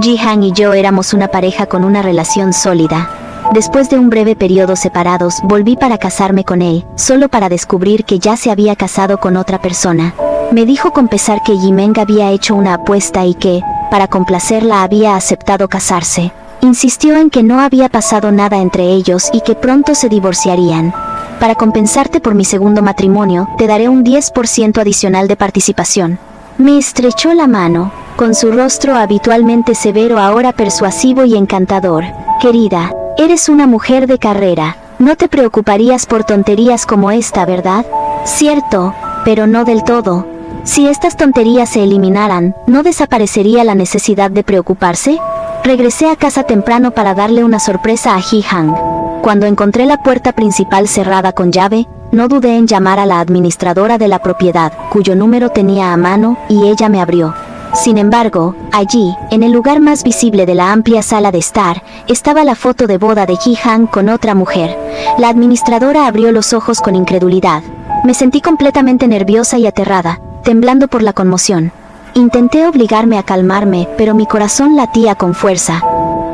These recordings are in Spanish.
Ji-Han y yo éramos una pareja con una relación sólida. Después de un breve periodo separados, volví para casarme con él, solo para descubrir que ya se había casado con otra persona. Me dijo con pesar que Ji-Meng había hecho una apuesta y que, para complacerla, había aceptado casarse. Insistió en que no había pasado nada entre ellos y que pronto se divorciarían. Para compensarte por mi segundo matrimonio, te daré un 10% adicional de participación. Me estrechó la mano, con su rostro habitualmente severo ahora persuasivo y encantador. Querida, eres una mujer de carrera. No te preocuparías por tonterías como esta, ¿verdad? Cierto, pero no del todo. Si estas tonterías se eliminaran, ¿no desaparecería la necesidad de preocuparse? Regresé a casa temprano para darle una sorpresa a Ji-Han. Cuando encontré la puerta principal cerrada con llave, no dudé en llamar a la administradora de la propiedad, cuyo número tenía a mano, y ella me abrió. Sin embargo, allí, en el lugar más visible de la amplia sala de estar, estaba la foto de boda de Ji-Han con otra mujer. La administradora abrió los ojos con incredulidad. Me sentí completamente nerviosa y aterrada, temblando por la conmoción. Intenté obligarme a calmarme, pero mi corazón latía con fuerza.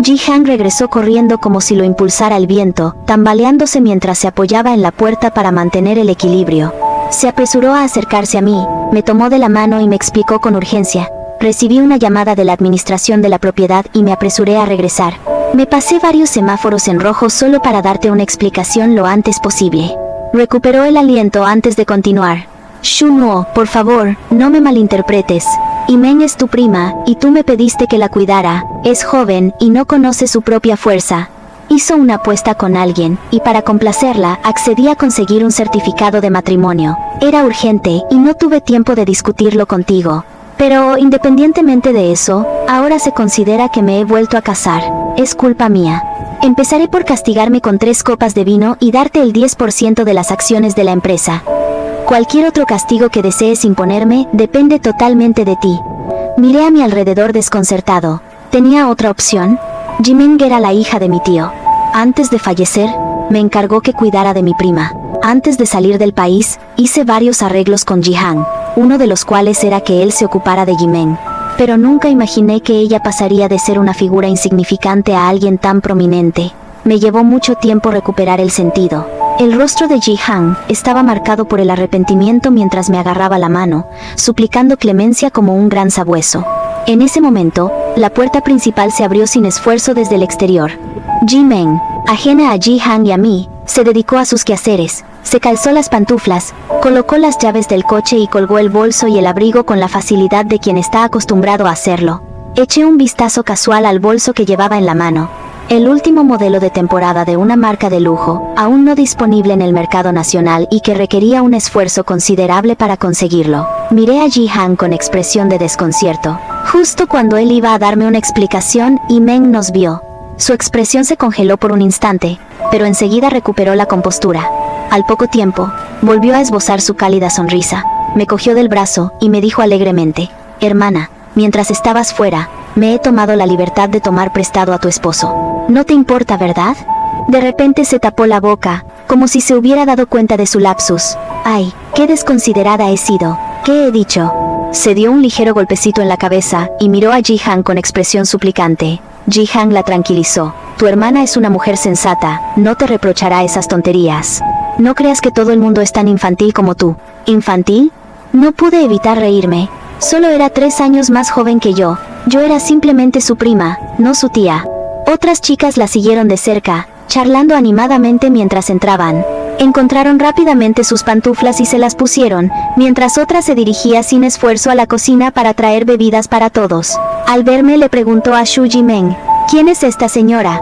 Ji-Han regresó corriendo como si lo impulsara el viento, tambaleándose mientras se apoyaba en la puerta para mantener el equilibrio. Se apresuró a acercarse a mí, me tomó de la mano y me explicó con urgencia. Recibí una llamada de la administración de la propiedad y me apresuré a regresar. Me pasé varios semáforos en rojo solo para darte una explicación lo antes posible. Recuperó el aliento antes de continuar. Shunwo, por favor, no me malinterpretes. Ji-Meng es tu prima, y tú me pediste que la cuidara. Es joven y no conoce su propia fuerza. Hizo una apuesta con alguien, y para complacerla, accedí a conseguir un certificado de matrimonio. Era urgente, y no tuve tiempo de discutirlo contigo. Pero, independientemente de eso, ahora se considera que me he vuelto a casar. Es culpa mía. Empezaré por castigarme con 3 copas de vino y darte el 10% de las acciones de la empresa. Cualquier otro castigo que desees imponerme depende totalmente de ti. Miré a mi alrededor desconcertado. ¿Tenía otra opción? Ji-Meng era la hija de mi tío. Antes de fallecer, me encargó que cuidara de mi prima. Antes de salir del país, hice varios arreglos con Ji-Han, uno de los cuales era que él se ocupara de Ji-Meng. Pero nunca imaginé que ella pasaría de ser una figura insignificante a alguien tan prominente. Me llevó mucho tiempo recuperar el sentido. El rostro de Ji-Han estaba marcado por el arrepentimiento mientras me agarraba la mano, suplicando clemencia como un gran sabueso. En ese momento, la puerta principal se abrió sin esfuerzo desde el exterior. Ji-Meng, ajena a Ji-Han y a mí, se dedicó a sus quehaceres. Se calzó las pantuflas, colocó las llaves del coche y colgó el bolso y el abrigo con la facilidad de quien está acostumbrado a hacerlo. Eché un vistazo casual al bolso que llevaba en la mano. El último modelo de temporada de una marca de lujo, aún no disponible en el mercado nacional y que requería un esfuerzo considerable para conseguirlo. Miré a Ji-Han con expresión de desconcierto. Justo cuando él iba a darme una explicación, Ji-Meng nos vio. Su expresión se congeló por un instante, pero enseguida recuperó la compostura. Al poco tiempo, volvió a esbozar su cálida sonrisa. Me cogió del brazo y me dijo alegremente: hermana, mientras estabas fuera, me he tomado la libertad de tomar prestado a tu esposo. ¿No te importa, verdad? De repente se tapó la boca, como si se hubiera dado cuenta de su lapsus. ¡Ay, qué desconsiderada he sido! ¿Qué he dicho? Se dio un ligero golpecito en la cabeza y miró a Ji-Han con expresión suplicante. Ji-Han la tranquilizó. Tu hermana es una mujer sensata, no te reprochará esas tonterías. No creas que todo el mundo es tan infantil como tú. ¿Infantil? No pude evitar reírme. Solo era 3 años más joven que yo. Yo era simplemente su prima, no su tía. Otras chicas la siguieron de cerca, charlando animadamente mientras entraban. Encontraron rápidamente sus pantuflas y se las pusieron, mientras otra se dirigía sin esfuerzo a la cocina para traer bebidas para todos. Al verme le preguntó a Su Ji-Meng: ¿quién es esta señora?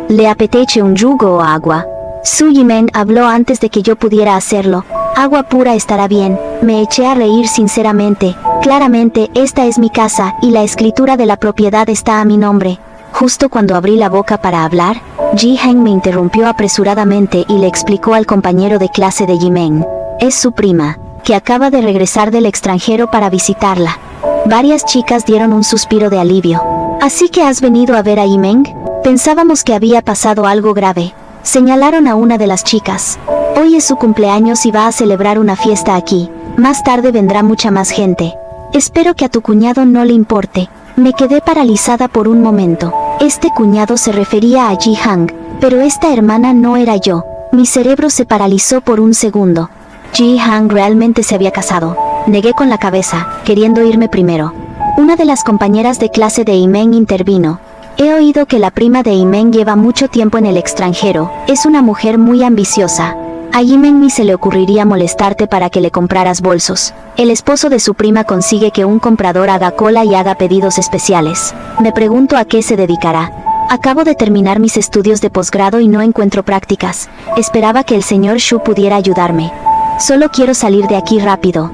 ¿Le apetece un jugo o agua? Su Ji-Meng habló antes de que yo pudiera hacerlo. Agua pura estará bien. Me eché a reír sinceramente. Claramente, esta es mi casa, y la escritura de la propiedad está a mi nombre. Justo cuando abrí la boca para hablar, Ji-Han me interrumpió apresuradamente y le explicó al compañero de clase de Ji-Meng. Es su prima, que acaba de regresar del extranjero para visitarla. Varias chicas dieron un suspiro de alivio. ¿Así que has venido a ver a Ji-Meng? Pensábamos que había pasado algo grave. Señalaron a una de las chicas. Hoy es su cumpleaños y va a celebrar una fiesta aquí. Más tarde vendrá mucha más gente. Espero que a tu cuñado no le importe. Me quedé paralizada por un momento. Este cuñado se refería a Ji-hang, pero esta hermana no era yo. Mi cerebro se paralizó por un segundo. Ji-hang realmente se había casado. Negué con la cabeza, queriendo irme primero. Una de las compañeras de clase de Imen intervino. He oído que la prima de Imen lleva mucho tiempo en el extranjero. Es una mujer muy ambiciosa. A Imen ni se le ocurriría molestarte para que le compraras bolsos. El esposo de su prima consigue que un comprador haga cola y haga pedidos especiales. Me pregunto a qué se dedicará. Acabo de terminar mis estudios de posgrado y no encuentro prácticas. Esperaba que el señor Shu pudiera ayudarme. Solo quiero salir de aquí rápido.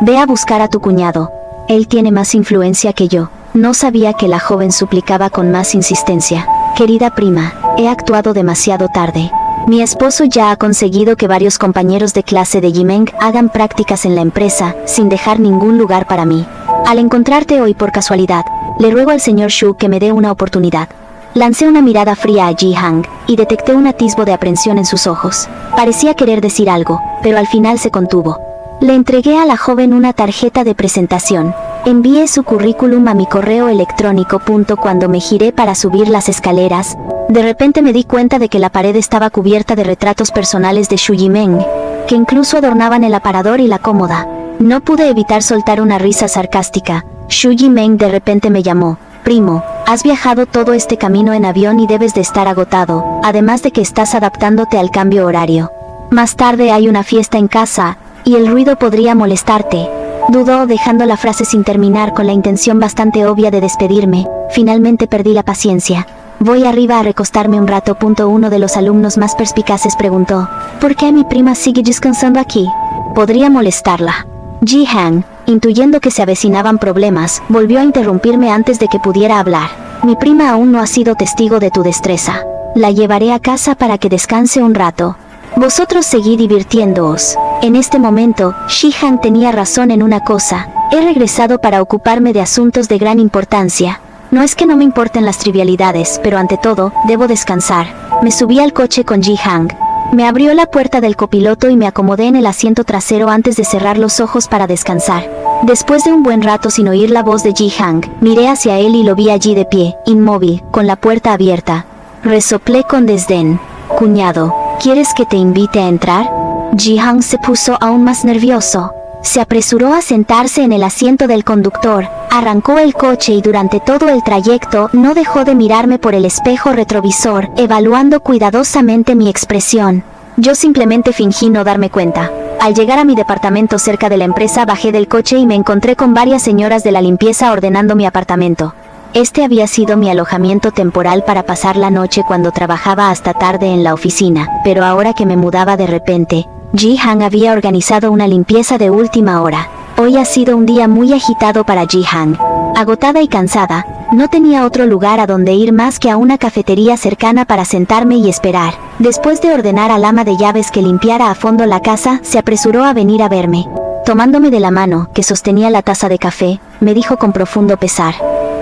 Ve a buscar a tu cuñado. Él tiene más influencia que yo. No sabía que la joven suplicaba con más insistencia. Querida prima, he actuado demasiado tarde. Mi esposo ya ha conseguido que varios compañeros de clase de Jimeng hagan prácticas en la empresa, sin dejar ningún lugar para mí. Al encontrarte hoy por casualidad, le ruego al señor Shu que me dé una oportunidad. Lancé una mirada fría a Ji-hang, y detecté un atisbo de aprensión en sus ojos. Parecía querer decir algo, pero al final se contuvo. Le entregué a la joven una tarjeta de presentación. Envié su currículum a mi correo electrónico. Cuando me giré para subir las escaleras, de repente me di cuenta de que la pared estaba cubierta de retratos personales de Shu Jimeng, que incluso adornaban el aparador y la cómoda. No pude evitar soltar una risa sarcástica. Shu Jimeng de repente me llamó. Primo, has viajado todo este camino en avión y debes de estar agotado, además de que estás adaptándote al cambio horario. Más tarde hay una fiesta en casa, y el ruido podría molestarte. Dudó, dejando la frase sin terminar con la intención bastante obvia de despedirme. Finalmente perdí la paciencia. Voy arriba a recostarme un rato. Uno de los alumnos más perspicaces preguntó, ¿por qué mi prima sigue descansando aquí? Podría molestarla. Ji-hang, intuyendo que se avecinaban problemas, volvió a interrumpirme antes de que pudiera hablar. Mi prima aún no ha sido testigo de tu destreza. La llevaré a casa para que descanse un rato. Vosotros seguid divirtiéndoos. En este momento, Ji-hang tenía razón en una cosa. He regresado para ocuparme de asuntos de gran importancia. No es que no me importen las trivialidades, pero ante todo, debo descansar. Me subí al coche con Ji-hang. Me abrió la puerta del copiloto y me acomodé en el asiento trasero antes de cerrar los ojos para descansar. Después de un buen rato sin oír la voz de Ji-hang, miré hacia él y lo vi allí de pie, inmóvil, con la puerta abierta. Resoplé con desdén. Cuñado, ¿quieres que te invite a entrar? Ji-hang se puso aún más nervioso. Se apresuró a sentarse en el asiento del conductor, arrancó el coche y durante todo el trayecto no dejó de mirarme por el espejo retrovisor, evaluando cuidadosamente mi expresión. Yo simplemente fingí no darme cuenta. Al llegar a mi departamento cerca de la empresa bajé del coche y me encontré con varias señoras de la limpieza ordenando mi apartamento. Este había sido mi alojamiento temporal para pasar la noche cuando trabajaba hasta tarde en la oficina, pero ahora que me mudaba de repente, Ji-hang había organizado una limpieza de última hora. Hoy ha sido un día muy agitado para Ji-hang. Agotada y cansada, no tenía otro lugar a donde ir más que a una cafetería cercana para sentarme y esperar. Después de ordenar al ama de llaves que limpiara a fondo la casa, se apresuró a venir a verme. Tomándome de la mano, que sostenía la taza de café, me dijo con profundo pesar: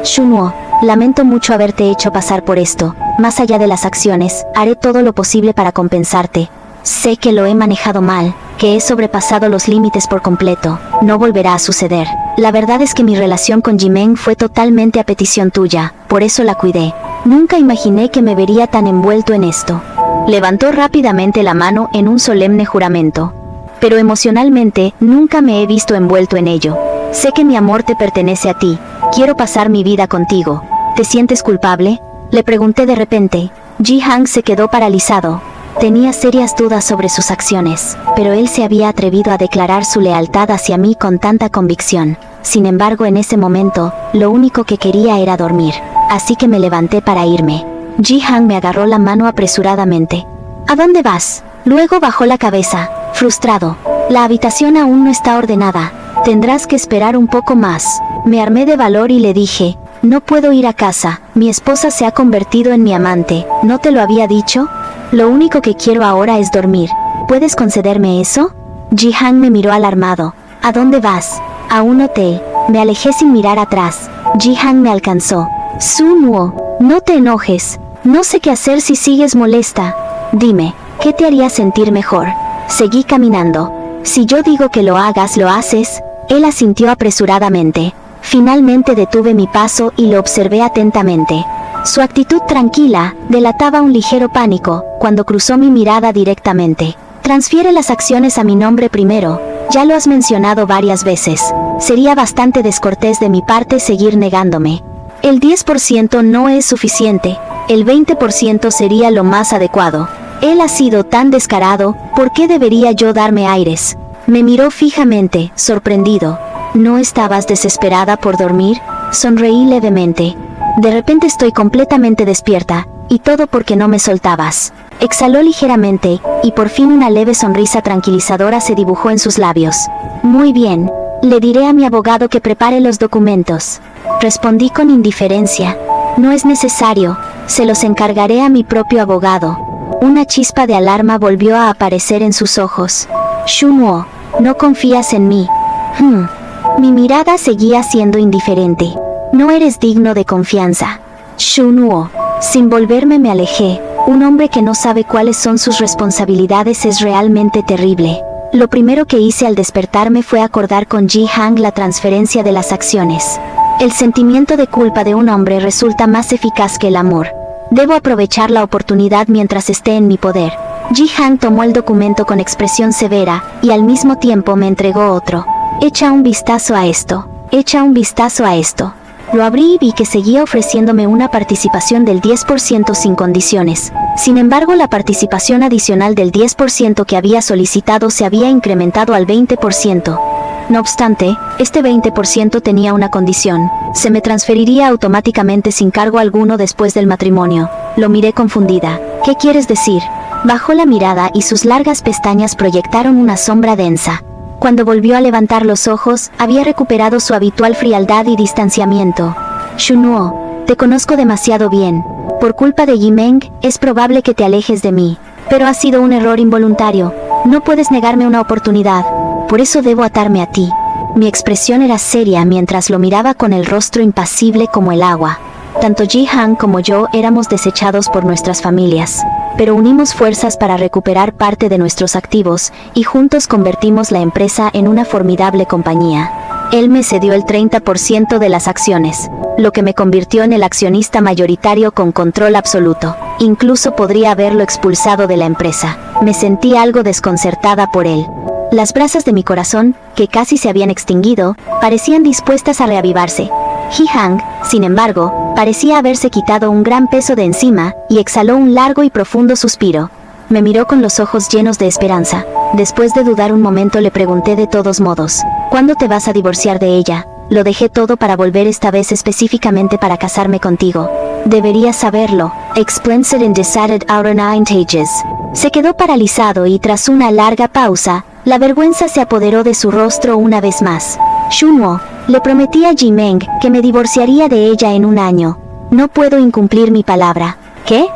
Shunwo, lamento mucho haberte hecho pasar por esto. Más allá de las acciones, haré todo lo posible para compensarte. Sé que lo he manejado mal, que he sobrepasado los límites por completo. No volverá a suceder. La verdad es que mi relación con Jimeng fue totalmente a petición tuya, por eso la cuidé. Nunca imaginé que me vería tan envuelto en esto. Levantó rápidamente la mano en un solemne juramento. Pero emocionalmente, nunca me he visto envuelto en ello. Sé que mi amor te pertenece a ti. Quiero pasar mi vida contigo. ¿Te sientes culpable?, le pregunté de repente. Ji-hang se quedó paralizado. Tenía serias dudas sobre sus acciones, pero él se había atrevido a declarar su lealtad hacia mí con tanta convicción. Sin embargo, en ese momento, lo único que quería era dormir. Así que me levanté para irme. Ji-hang me agarró la mano apresuradamente. ¿A dónde vas? Luego bajó la cabeza, frustrado. La habitación aún no está ordenada. Tendrás que esperar un poco más. Me armé de valor y le dije: no puedo ir a casa. Mi esposa se ha convertido en mi amante. ¿No te lo había dicho? Lo único que quiero ahora es dormir. ¿Puedes concederme eso? Ji-hang me miró alarmado. ¿A dónde vas? A un hotel. Me alejé sin mirar atrás. Ji-hang me alcanzó. Sunwo, no te enojes. No sé qué hacer si sigues molesta. Dime, ¿qué te haría sentir mejor? Seguí caminando. Si yo digo que lo hagas, ¿lo haces? Él asintió apresuradamente. Finalmente detuve mi paso y lo observé atentamente. Su actitud tranquila delataba un ligero pánico cuando cruzó mi mirada directamente. Transfiere las acciones a mi nombre primero, ya lo has mencionado varias veces. Sería bastante descortés de mi parte seguir negándome. El 10% no es suficiente, el 20% sería lo más adecuado. Él ha sido tan descarado, ¿por qué debería yo darme aires? Me miró fijamente, sorprendido. ¿No estabas desesperada por dormir? Sonreí levemente. De repente estoy completamente despierta, y todo porque no me soltabas. Exhaló ligeramente, y por fin una leve sonrisa tranquilizadora se dibujó en sus labios. Muy bien, le diré a mi abogado que prepare los documentos. Respondí con indiferencia. No es necesario, se los encargaré a mi propio abogado. Una chispa de alarma volvió a aparecer en sus ojos. Shunwo, ¿no confías en mí? Mi mirada seguía siendo indiferente. No eres digno de confianza. Shunwo. Sin volverme me alejé. Un hombre que no sabe cuáles son sus responsabilidades es realmente terrible. Lo primero que hice al despertarme fue acordar con Ji-hang la transferencia de las acciones. El sentimiento de culpa de un hombre resulta más eficaz que el amor. Debo aprovechar la oportunidad mientras esté en mi poder. Ji-hang tomó el documento con expresión severa, y al mismo tiempo me entregó otro. Echa un vistazo a esto. Echa un vistazo a esto. Lo abrí y vi que seguía ofreciéndome una participación del 10% sin condiciones. Sin embargo, la participación adicional del 10% que había solicitado se había incrementado al 20%. No obstante, este 20% tenía una condición. Se me transferiría automáticamente sin cargo alguno después del matrimonio. Lo miré confundida. ¿Qué quieres decir? Bajó la mirada y sus largas pestañas proyectaron una sombra densa. Cuando volvió a levantar los ojos, había recuperado su habitual frialdad y distanciamiento. Shunwo, te conozco demasiado bien. Por culpa de Yimeng, es probable que te alejes de mí. Pero ha sido un error involuntario. No puedes negarme una oportunidad. Por eso debo atarme a ti. Mi expresión era seria mientras lo miraba con el rostro impasible como el agua. Tanto Ji-hang como yo éramos desechados por nuestras familias. Pero unimos fuerzas para recuperar parte de nuestros activos, y juntos convertimos la empresa en una formidable compañía. Él me cedió el 30% de las acciones, lo que me convirtió en el accionista mayoritario con control absoluto. Incluso podría haberlo expulsado de la empresa. Me sentí algo desconcertada por él. Las brasas de mi corazón, que casi se habían extinguido, parecían dispuestas a reavivarse. Ji-hang, sin embargo, parecía haberse quitado un gran peso de encima, y exhaló un largo y profundo suspiro. Me miró con los ojos llenos de esperanza. Después de dudar un momento le pregunté de todos modos, ¿cuándo te vas a divorciar de ella? Lo dejé todo para volver esta vez específicamente para casarme contigo. Deberías saberlo. Explains it in decided outer 9 pages. Se quedó paralizado y tras una larga pausa, la vergüenza se apoderó de su rostro una vez más. Shunwo, le prometí a Jimeng que me divorciaría de ella en un año. No puedo incumplir mi palabra. ¿Qué?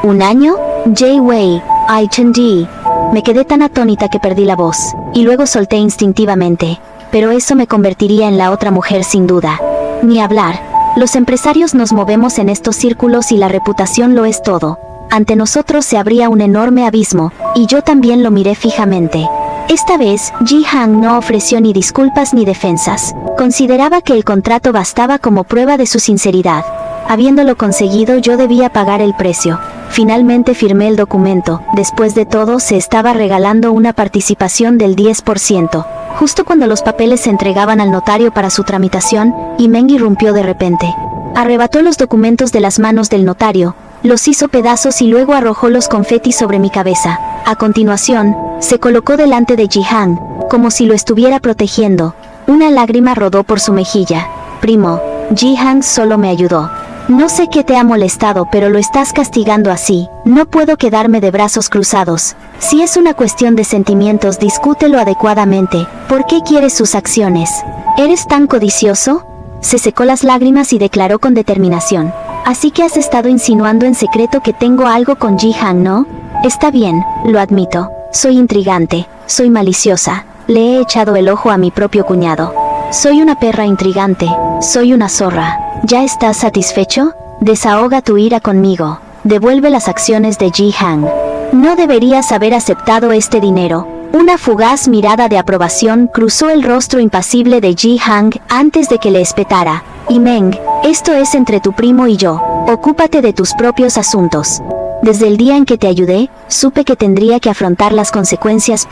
¿Un año? Jay-Wei, I Chen-di. Me quedé tan atónita que perdí la voz, y luego solté instintivamente. Pero eso me convertiría en la otra mujer sin duda. Ni hablar. Los empresarios nos movemos en estos círculos y la reputación lo es todo. Ante nosotros se abría un enorme abismo, y yo también lo miré fijamente. Esta vez, Ji-hang no ofreció ni disculpas ni defensas. Consideraba que el contrato bastaba como prueba de su sinceridad. Habiéndolo conseguido, yo debía pagar el precio. Finalmente firmé el documento. Después de todo, se estaba regalando una participación del 10%. Justo cuando los papeles se entregaban al notario para su tramitación, Yimeng irrumpió de repente. Arrebató los documentos de las manos del notario, los hizo pedazos y luego arrojó los confetis sobre mi cabeza. A continuación, se colocó delante de Ji-hang, como si lo estuviera protegiendo. Una lágrima rodó por su mejilla. Primo, Ji-hang solo me ayudó. No sé qué te ha molestado, pero lo estás castigando así. No puedo quedarme de brazos cruzados. Si es una cuestión de sentimientos, discútelo adecuadamente. ¿Por qué quieres sus acciones? ¿Eres tan codicioso? Se secó las lágrimas y declaró con determinación. Así que has estado insinuando en secreto que tengo algo con Ji-hang, ¿no? Está bien, lo admito. Soy intrigante, soy maliciosa. Le he echado el ojo a mi propio cuñado. Soy una perra intrigante, soy una zorra. ¿Ya estás satisfecho? Desahoga tu ira conmigo. Devuelve las acciones de Ji-hang. No deberías haber aceptado este dinero. Una fugaz mirada de aprobación cruzó el rostro impasible de Ji-hang antes de que le espetara. Yi-meng, esto es entre tu primo y yo. Ocúpate de tus propios asuntos. Desde el día en que te ayudé, supe que tendría que afrontar las consecuencias.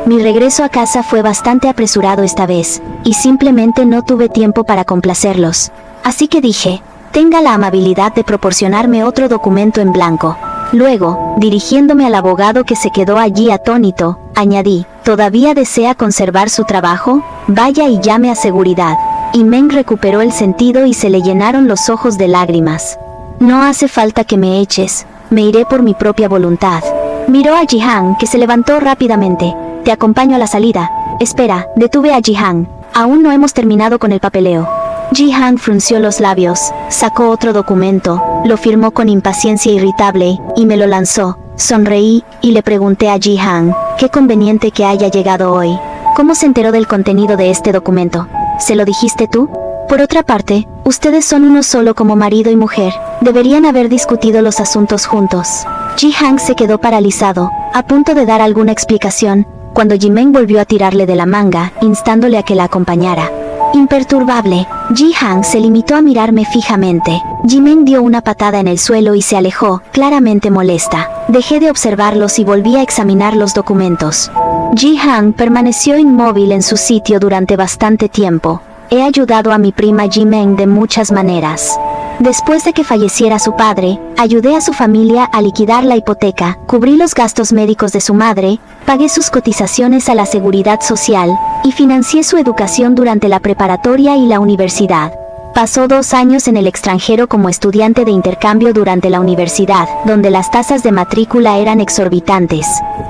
Mi regreso a casa fue bastante apresurado esta vez, y simplemente no tuve tiempo para complacerlos. Así que dije, tenga la amabilidad de proporcionarme otro documento en blanco. Luego, dirigiéndome al abogado que se quedó allí atónito, añadí, ¿todavía desea conservar su trabajo? Vaya y llame a seguridad. Yi-meng recuperó el sentido y se le llenaron los ojos de lágrimas. No hace falta que me eches, me iré por mi propia voluntad. Miró a Ji-hang, que se levantó rápidamente. Te acompaño a la salida. Espera, detuve a Ji-hang. Aún no hemos terminado con el papeleo. Ji-hang frunció los labios, sacó otro documento, lo firmó con impaciencia irritable, y me lo lanzó. Sonreí, y le pregunté a Ji-hang, qué conveniente que haya llegado hoy. ¿Cómo se enteró del contenido de este documento? ¿Se lo dijiste tú? Por otra parte, ustedes son uno solo como marido y mujer. Deberían haber discutido los asuntos juntos. Ji-hang se quedó paralizado, a punto de dar alguna explicación, cuando Yi-meng volvió a tirarle de la manga, instándole a que la acompañara. Imperturbable, Ji-hang se limitó a mirarme fijamente. Yi-meng dio una patada en el suelo y se alejó, claramente molesta. Dejé de observarlos y volví a examinar los documentos. Ji-hang permaneció inmóvil en su sitio durante bastante tiempo. He ayudado a mi prima Yi-meng de muchas maneras. Después de que falleciera su padre, ayudé a su familia a liquidar la hipoteca, cubrí los gastos médicos de su madre, pagué sus cotizaciones a la seguridad social, y financié su educación durante la preparatoria y la universidad. Pasó 2 años en el extranjero como estudiante de intercambio durante la universidad, donde las tasas de matrícula eran exorbitantes.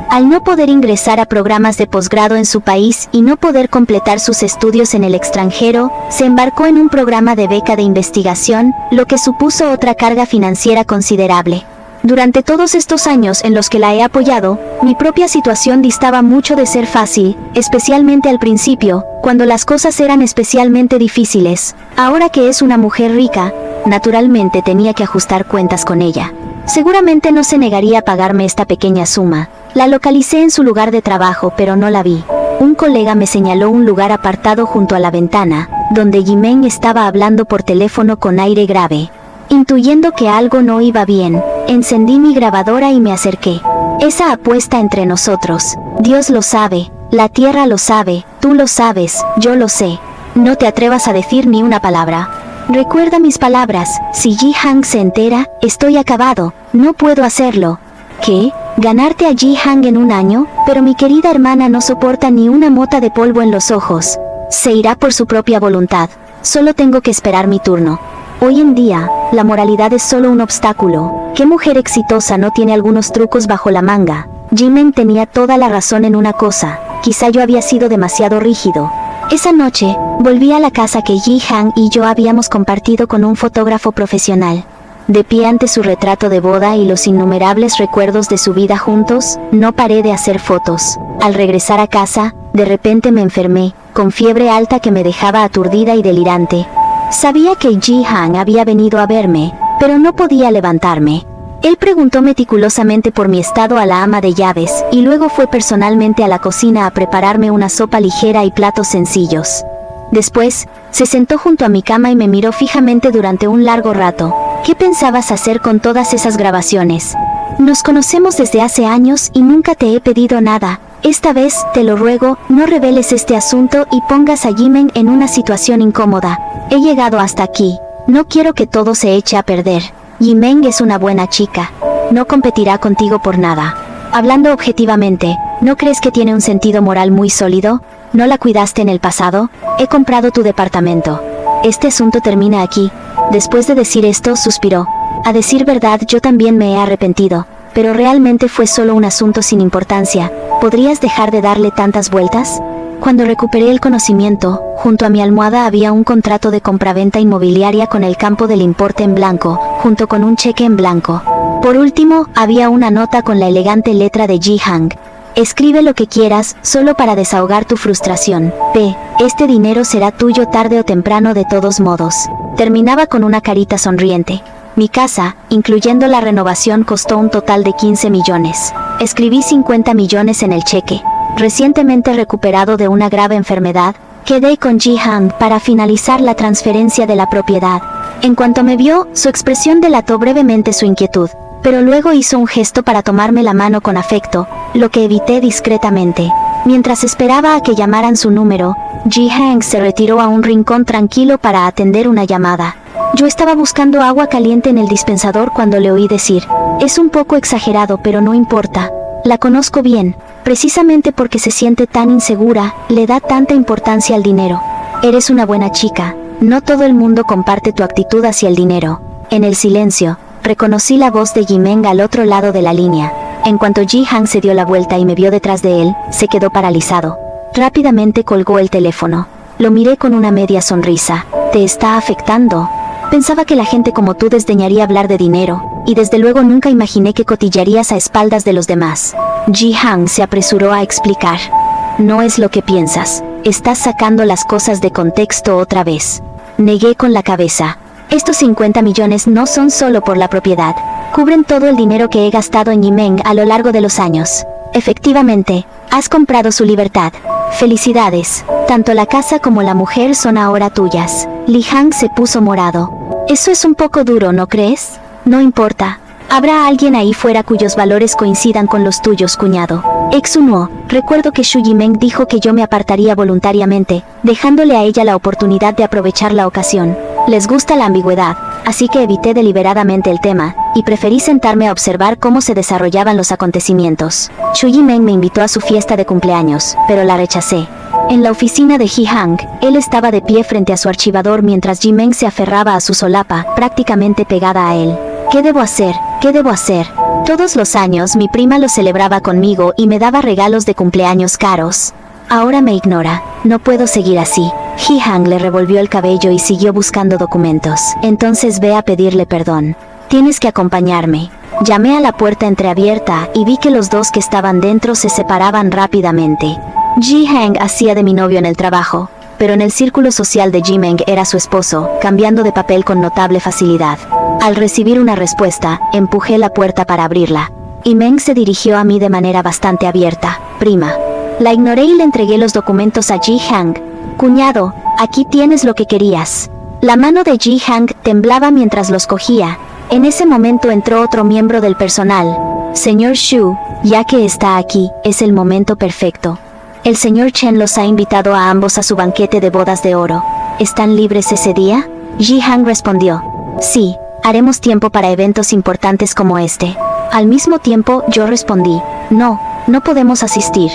Al no poder ingresar a programas de posgrado en su país y no poder completar sus estudios en el extranjero, se embarcó en un programa de beca de investigación, lo que supuso otra carga financiera considerable. Durante todos estos años en los que la he apoyado, mi propia situación distaba mucho de ser fácil, especialmente al principio, cuando las cosas eran especialmente difíciles. Ahora que es una mujer rica, naturalmente tenía que ajustar cuentas con ella. Seguramente no se negaría a pagarme esta pequeña suma. La localicé en su lugar de trabajo, pero no la vi. Un colega me señaló un lugar apartado junto a la ventana, donde Yi-meng estaba hablando por teléfono con aire grave. Intuyendo que algo no iba bien, encendí mi grabadora y me acerqué. Esa apuesta entre nosotros, Dios lo sabe, la tierra lo sabe, tú lo sabes, yo lo sé. No te atrevas a decir ni una palabra. Recuerda mis palabras, si Ji-hang se entera, estoy acabado, no puedo hacerlo. ¿Qué? ¿Ganarte a Ji-hang en 1 año? Pero mi querida hermana no soporta ni una mota de polvo en los ojos. Se irá por su propia voluntad, solo tengo que esperar mi turno. Hoy en día, la moralidad es solo un obstáculo. ¿Qué mujer exitosa no tiene algunos trucos bajo la manga? Yi-meng tenía toda la razón en una cosa, quizá yo había sido demasiado rígido. Esa noche, volví a la casa que Ji-hang y yo habíamos compartido con un fotógrafo profesional. De pie ante su retrato de boda y los innumerables recuerdos de su vida juntos, no paré de hacer fotos. Al regresar a casa, de repente me enfermé, con fiebre alta que me dejaba aturdida y delirante. Sabía que Ji-hang había venido a verme, pero no podía levantarme. Él preguntó meticulosamente por mi estado a la ama de llaves, y luego fue personalmente a la cocina a prepararme una sopa ligera y platos sencillos. Después, se sentó junto a mi cama y me miró fijamente durante un largo rato. ¿Qué pensabas hacer con todas esas grabaciones? Nos conocemos desde hace años y nunca te he pedido nada. Esta vez, te lo ruego, no reveles este asunto y pongas a Yi-meng en una situación incómoda. He llegado hasta aquí. No quiero que todo se eche a perder. Yi-meng es una buena chica. No competirá contigo por nada. Hablando objetivamente, ¿no crees que tiene un sentido moral muy sólido? ¿No la cuidaste en el pasado? He comprado tu departamento. Este asunto termina aquí. Después de decir esto, suspiró. A decir verdad, yo también me he arrepentido. Pero realmente fue solo un asunto sin importancia. ¿Podrías dejar de darle tantas vueltas? Cuando recuperé el conocimiento, junto a mi almohada había un contrato de compraventa inmobiliaria con el campo del importe en blanco, junto con un cheque en blanco. Por último, había una nota con la elegante letra de Ji-hang. Escribe lo que quieras, solo para desahogar tu frustración. P. Este dinero será tuyo tarde o temprano de todos modos. Terminaba con una carita sonriente. Mi casa, incluyendo la renovación, costó un total de 15 millones. Escribí 50 millones en el cheque. recientemente recuperado de una grave enfermedad, quedé con Ji-hang para finalizar la transferencia de la propiedad. En cuanto me vio, su expresión delató brevemente su inquietud, pero luego hizo un gesto para tomarme la mano con afecto, lo que evité discretamente. Mientras esperaba a que llamaran su número, Ji-hang se retiró a un rincón tranquilo para atender una llamada. Yo estaba buscando agua caliente en el dispensador cuando le oí decir: es un poco exagerado, pero no importa. La conozco bien, precisamente porque se siente tan insegura, le da tanta importancia al dinero. Eres una buena chica, no todo el mundo comparte tu actitud hacia el dinero. En el silencio, reconocí la voz de Ji-meng al otro lado de la línea. En cuanto Ji-hang se dio la vuelta y me vio detrás de él, se quedó paralizado. Rápidamente colgó el teléfono. Lo miré con una media sonrisa. ¿Te está afectando? Pensaba que la gente como tú desdeñaría hablar de dinero, y desde luego nunca imaginé que cotillarías a espaldas de los demás. Ji-hang se apresuró a explicar. No es lo que piensas. Estás sacando las cosas de contexto otra vez. Negué con la cabeza. Estos 50 millones no son solo por la propiedad. Cubren todo el dinero que he gastado en Ji-meng a lo largo de los años. Efectivamente, has comprado su libertad. Felicidades. Tanto la casa como la mujer son ahora tuyas. Li-hang se puso morado. Eso es un poco duro, ¿no crees? No importa. Habrá alguien ahí fuera cuyos valores coincidan con los tuyos, cuñado. Exunuó. Recuerdo que Xu Yimeng dijo que yo me apartaría voluntariamente, dejándole a ella la oportunidad de aprovechar la ocasión. Les gusta la ambigüedad, así que evité deliberadamente el tema, y preferí sentarme a observar cómo se desarrollaban los acontecimientos. Xu Yimeng me invitó a su fiesta de cumpleaños, pero la rechacé. En la oficina de Ji-hang, él estaba de pie frente a su archivador mientras Ji-meng se aferraba a su solapa, prácticamente pegada a él. ¿Qué debo hacer? ¿Qué debo hacer? Todos los años mi prima lo celebraba conmigo y me daba regalos de cumpleaños caros. Ahora me ignora. No puedo seguir así. Ji-hang le revolvió el cabello y siguió buscando documentos. Entonces ve a pedirle perdón. Tienes que acompañarme. Llamé a la puerta entreabierta y vi que los dos que estaban dentro se separaban rápidamente. Ji-hang hacía de mi novio en el trabajo, pero en el círculo social de Ji-meng era su esposo, cambiando de papel con notable facilidad. Al recibir una respuesta, empujé la puerta para abrirla. Ji-meng se dirigió a mí de manera bastante abierta. Prima. La ignoré y le entregué los documentos a Ji-hang. Cuñado, aquí tienes lo que querías. La mano de Ji-hang temblaba mientras los cogía. En ese momento entró otro miembro del personal. Señor Xu, ya que está aquí, es el momento perfecto. El señor Chen los ha invitado a ambos a su banquete de bodas de oro. ¿Están libres ese día? Ji-hang respondió. Sí, haremos tiempo para eventos importantes como este. Al mismo tiempo, yo respondí. No podemos asistir.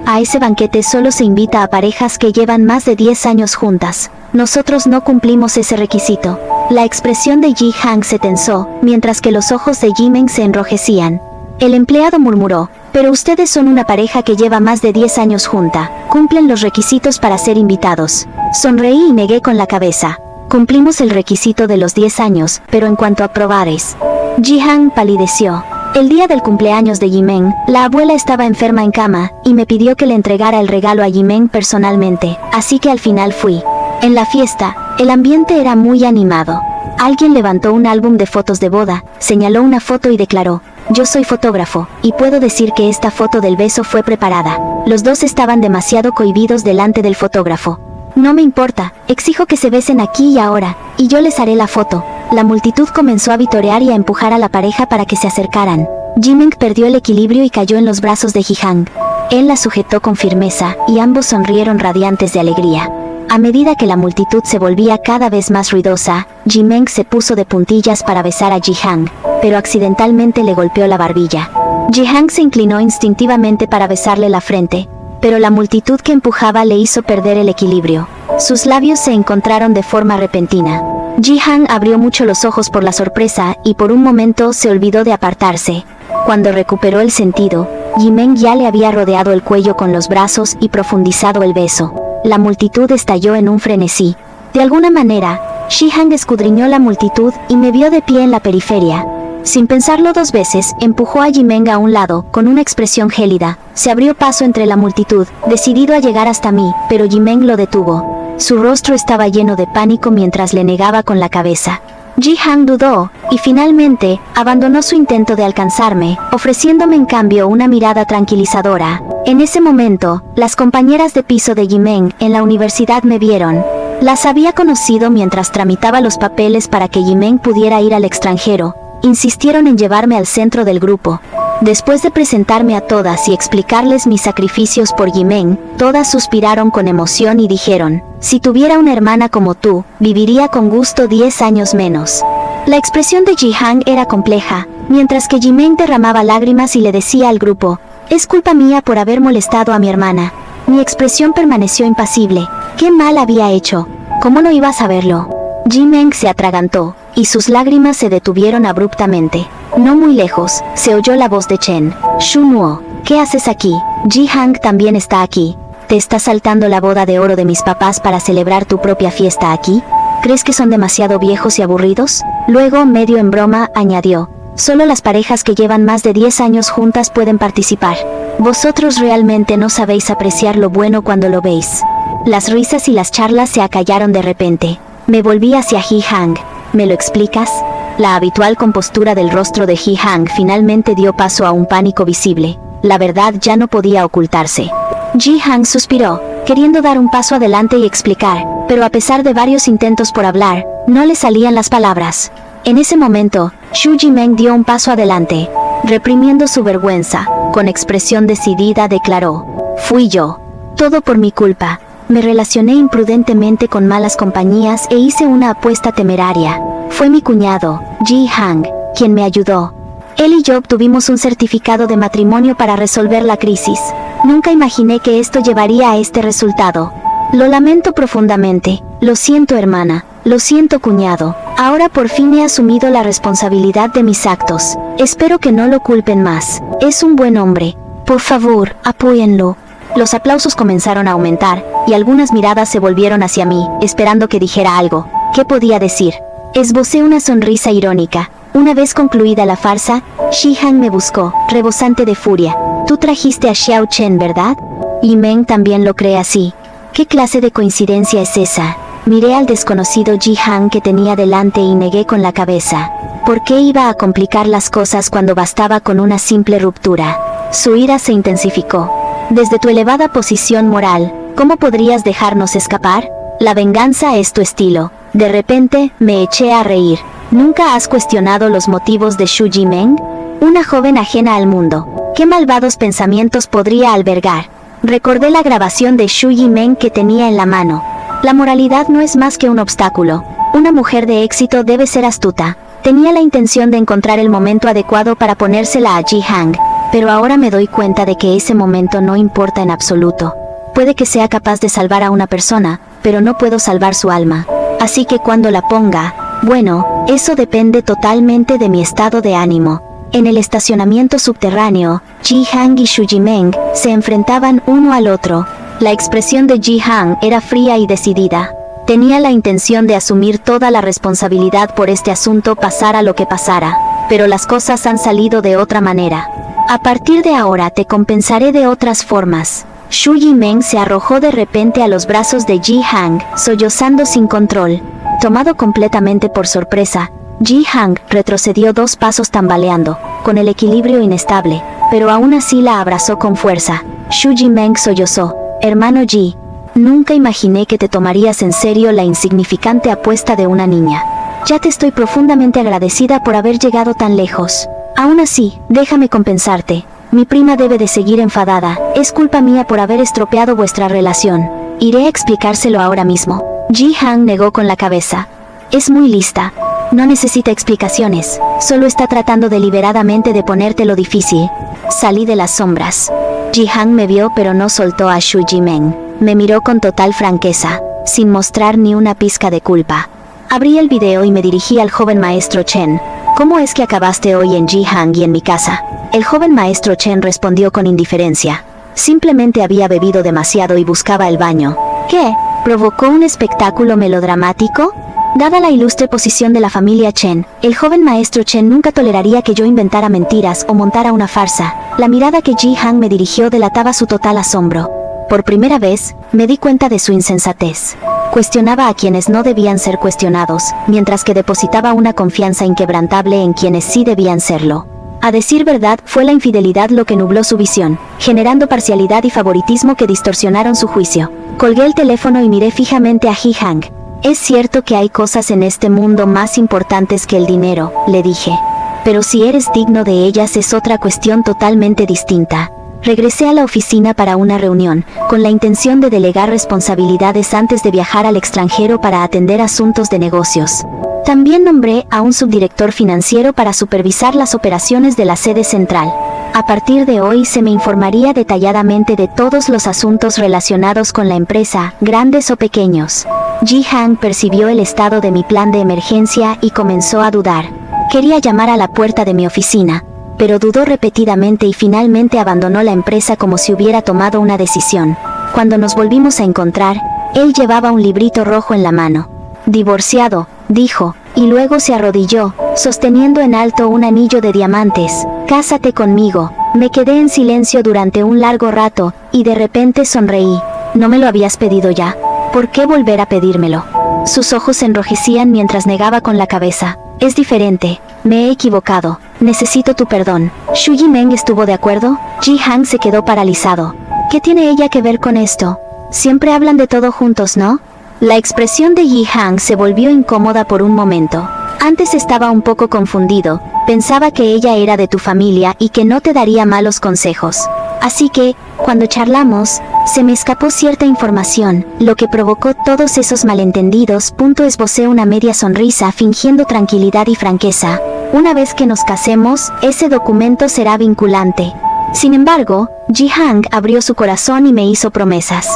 A ese banquete solo se invita a parejas que llevan más de 10 años juntas. Nosotros no cumplimos ese requisito. La expresión de Ji-hang se tensó, mientras que los ojos de Ji-meng se enrojecían. El empleado murmuró. Pero ustedes son una pareja que lleva más de 10 años junta. Cumplen los requisitos para ser invitados. Sonreí y negué con la cabeza. Cumplimos el requisito de los 10 años, pero en cuanto a probares. Ji-hang palideció. El día del cumpleaños de Ji-meng, la abuela estaba enferma en cama, y me pidió que le entregara el regalo a Ji-meng personalmente, así que al final fui. En la fiesta, el ambiente era muy animado. Alguien levantó un álbum de fotos de boda, señaló una foto y declaró. Yo soy fotógrafo, y puedo decir que esta foto del beso fue preparada. Los dos estaban demasiado cohibidos delante del fotógrafo. No me importa, exijo que se besen aquí y ahora, y yo les haré la foto. La multitud comenzó a vitorear y a empujar a la pareja para que se acercaran. Ji-meng perdió el equilibrio y cayó en los brazos de Ji-hang. Él la sujetó con firmeza, y ambos sonrieron radiantes de alegría. A medida que la multitud se volvía cada vez más ruidosa, Ji-meng se puso de puntillas para besar a Ji-hang, pero accidentalmente le golpeó la barbilla. Ji-hang se inclinó instintivamente para besarle la frente, pero la multitud que empujaba le hizo perder el equilibrio. Sus labios se encontraron de forma repentina. Ji-hang abrió mucho los ojos por la sorpresa y por un momento se olvidó de apartarse. Cuando recuperó el sentido, Ji-meng ya le había rodeado el cuello con los brazos y profundizado el beso. La multitud estalló en un frenesí. De alguna manera, Ji-hang escudriñó la multitud y me vio de pie en la periferia. Sin pensarlo dos veces, empujó a Ji-meng a un lado, con una expresión gélida. Se abrió paso entre la multitud, decidido a llegar hasta mí, pero Ji-meng lo detuvo. Su rostro estaba lleno de pánico mientras le negaba con la cabeza. Ji-hang dudó, y finalmente, abandonó su intento de alcanzarme, ofreciéndome en cambio una mirada tranquilizadora. En ese momento, las compañeras de piso de Jimeng en la universidad me vieron. Las había conocido mientras tramitaba los papeles para que Jimeng pudiera ir al extranjero. Insistieron en llevarme al centro del grupo. Después de presentarme a todas y explicarles mis sacrificios por Jimeng, todas suspiraron con emoción y dijeron: si tuviera una hermana como tú, viviría con gusto 10 años menos. La expresión de Ji-hang era compleja, mientras que Jimeng derramaba lágrimas y le decía al grupo: es culpa mía por haber molestado a mi hermana. Mi expresión permaneció impasible. ¿Qué mal había hecho? ¿Cómo no iba a saberlo? Jimeng se atragantó, y sus lágrimas se detuvieron abruptamente. No muy lejos, se oyó la voz de Chen. Shunuo, ¿qué haces aquí? Ji-hang también está aquí. ¿Te estás saltando la boda de oro de mis papás para celebrar tu propia fiesta aquí? ¿Crees que son demasiado viejos y aburridos? Luego, medio en broma, añadió: solo las parejas que llevan más de 10 años juntas pueden participar. Vosotros realmente no sabéis apreciar lo bueno cuando lo veis. Las risas y las charlas se acallaron de repente. Me volví hacia Ji-hang. ¿Me lo explicas? La habitual compostura del rostro de Ji-hang finalmente dio paso a un pánico visible. La verdad ya no podía ocultarse. Ji-hang suspiró, queriendo dar un paso adelante y explicar, pero a pesar de varios intentos por hablar, no le salían las palabras. En ese momento, Xu Jimeng dio un paso adelante. Reprimiendo su vergüenza, con expresión decidida declaró: fui yo. Todo por mi culpa. Me relacioné imprudentemente con malas compañías e hice una apuesta temeraria. Fue mi cuñado, Ji-hang, quien me ayudó. Él y yo obtuvimos un certificado de matrimonio para resolver la crisis. Nunca imaginé que esto llevaría a este resultado. Lo lamento profundamente. Lo siento, hermana. Lo siento, cuñado. Ahora por fin he asumido la responsabilidad de mis actos. Espero que no lo culpen más. Es un buen hombre. Por favor, apóyenlo. Los aplausos comenzaron a aumentar, y algunas miradas se volvieron hacia mí, esperando que dijera algo. ¿Qué podía decir? Esbocé una sonrisa irónica. Una vez concluida la farsa, Ji-hang me buscó, rebosante de furia. Tú trajiste a Xiao Chen, ¿verdad? Jimeng también lo cree así. ¿Qué clase de coincidencia es esa? Miré al desconocido Ji-hang que tenía delante y negué con la cabeza. ¿Por qué iba a complicar las cosas cuando bastaba con una simple ruptura? Su ira se intensificó. Desde tu elevada posición moral, ¿cómo podrías dejarnos escapar? La venganza es tu estilo. De repente, me eché a reír. ¿Nunca has cuestionado los motivos de Xu Jimeng? Una joven ajena al mundo. ¿Qué malvados pensamientos podría albergar? Recordé la grabación de Xu Jimeng que tenía en la mano. La moralidad no es más que un obstáculo. Una mujer de éxito debe ser astuta. Tenía la intención de encontrar el momento adecuado para ponérsela a Ji-hang, pero ahora me doy cuenta de que ese momento no importa en absoluto. Puede que sea capaz de salvar a una persona, pero no puedo salvar su alma. Así que cuando la ponga, bueno, eso depende totalmente de mi estado de ánimo. En el estacionamiento subterráneo, Ji-hang y Xu Jimeng se enfrentaban uno al otro. La expresión de Ji-hang era fría y decidida. Tenía la intención de asumir toda la responsabilidad por este asunto, pasara lo que pasara. Pero las cosas han salido de otra manera. A partir de ahora te compensaré de otras formas. Xu Jimeng se arrojó de repente a los brazos de Ji-hang, sollozando sin control. Tomado completamente por sorpresa, Ji-hang retrocedió 2 pasos tambaleando, con el equilibrio inestable, pero aún así la abrazó con fuerza. Xu Jimeng sollozó: hermano Ji, nunca imaginé que te tomarías en serio la insignificante apuesta de una niña. Ya te estoy profundamente agradecida por haber llegado tan lejos. Aún así, déjame compensarte. Mi prima debe de seguir enfadada. Es culpa mía por haber estropeado vuestra relación. Iré a explicárselo ahora mismo. Ji-hang negó con la cabeza. Es muy lista. No necesita explicaciones. Solo está tratando deliberadamente de ponértelo difícil. Salí de las sombras. Ji-hang me vio pero no soltó a Xu Jimeng. Me miró con total franqueza, sin mostrar ni una pizca de culpa. Abrí el video y me dirigí al joven maestro Chen. ¿Cómo es que acabaste hoy en Ji-hang y en mi casa? El joven maestro Chen respondió con indiferencia. Simplemente había bebido demasiado y buscaba el baño. ¿Qué? ¿Provocó un espectáculo melodramático? Dada la ilustre posición de la familia Chen, el joven maestro Chen nunca toleraría que yo inventara mentiras o montara una farsa. La mirada que Ji-hang me dirigió delataba su total asombro. Por primera vez, me di cuenta de su insensatez. Cuestionaba a quienes no debían ser cuestionados, mientras que depositaba una confianza inquebrantable en quienes sí debían serlo. A decir verdad, fue la infidelidad lo que nubló su visión, generando parcialidad y favoritismo que distorsionaron su juicio. Colgué el teléfono y miré fijamente a Ji-hang. Es cierto que hay cosas en este mundo más importantes que el dinero, le dije. Pero si eres digno de ellas es otra cuestión totalmente distinta. Regresé a la oficina para una reunión, con la intención de delegar responsabilidades antes de viajar al extranjero para atender asuntos de negocios. También nombré a un subdirector financiero para supervisar las operaciones de la sede central. A partir de hoy se me informaría detalladamente de todos los asuntos relacionados con la empresa, grandes o pequeños. Ji-hang percibió el estado de mi plan de emergencia y comenzó a dudar. Quería llamar a la puerta de mi oficina, pero dudó repetidamente y finalmente abandonó la empresa como si hubiera tomado una decisión. Cuando nos volvimos a encontrar, él llevaba un librito rojo en la mano. Divorciado, dijo, y luego se arrodilló, sosteniendo en alto un anillo de diamantes. Cásate conmigo. Me quedé en silencio durante un largo rato, y de repente sonreí. ¿No me lo habías pedido ya? ¿Por qué volver a pedírmelo? Sus ojos se enrojecían mientras negaba con la cabeza. Es diferente. Me he equivocado. Necesito tu perdón. ¿Xu Yimeng estuvo de acuerdo? Ji-hang se quedó paralizado. ¿Qué tiene ella que ver con esto? Siempre hablan de todo juntos, ¿no? La expresión de Ji-hang se volvió incómoda por un momento. Antes estaba un poco confundido. Pensaba que ella era de tu familia y que no te daría malos consejos. Así que, cuando charlamos, se me escapó cierta información, lo que provocó todos esos malentendidos. Esbocé una media sonrisa fingiendo tranquilidad y franqueza. Una vez que nos casemos, ese documento será vinculante. Sin embargo, Ji-hang abrió su corazón y me hizo promesas.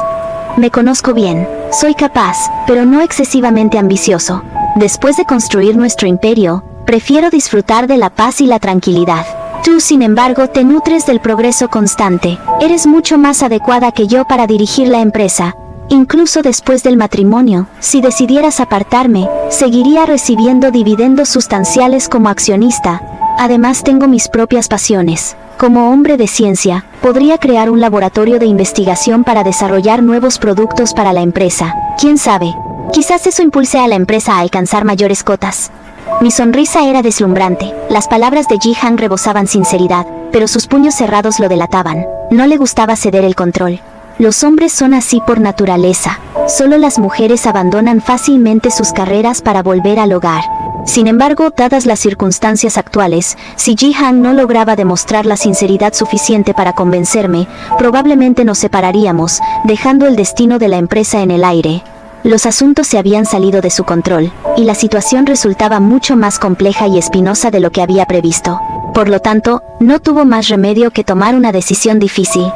Me conozco bien, soy capaz, pero no excesivamente ambicioso. Después de construir nuestro imperio, prefiero disfrutar de la paz y la tranquilidad. Tú, sin embargo, te nutres del progreso constante. Eres mucho más adecuada que yo para dirigir la empresa. Incluso después del matrimonio, si decidieras apartarme, seguiría recibiendo dividendos sustanciales como accionista. Además, tengo mis propias pasiones. Como hombre de ciencia, podría crear un laboratorio de investigación para desarrollar nuevos productos para la empresa. ¿Quién sabe? Quizás eso impulse a la empresa a alcanzar mayores cotas. Mi sonrisa era deslumbrante. Las palabras de Ji-hang rebosaban sinceridad, pero sus puños cerrados lo delataban. No le gustaba ceder el control. Los hombres son así por naturaleza. Solo las mujeres abandonan fácilmente sus carreras para volver al hogar. Sin embargo, dadas las circunstancias actuales, si Ji-hang no lograba demostrar la sinceridad suficiente para convencerme, probablemente nos separaríamos, dejando el destino de la empresa en el aire. Los asuntos se habían salido de su control, y la situación resultaba mucho más compleja y espinosa de lo que había previsto. Por lo tanto, no tuvo más remedio que tomar una decisión difícil.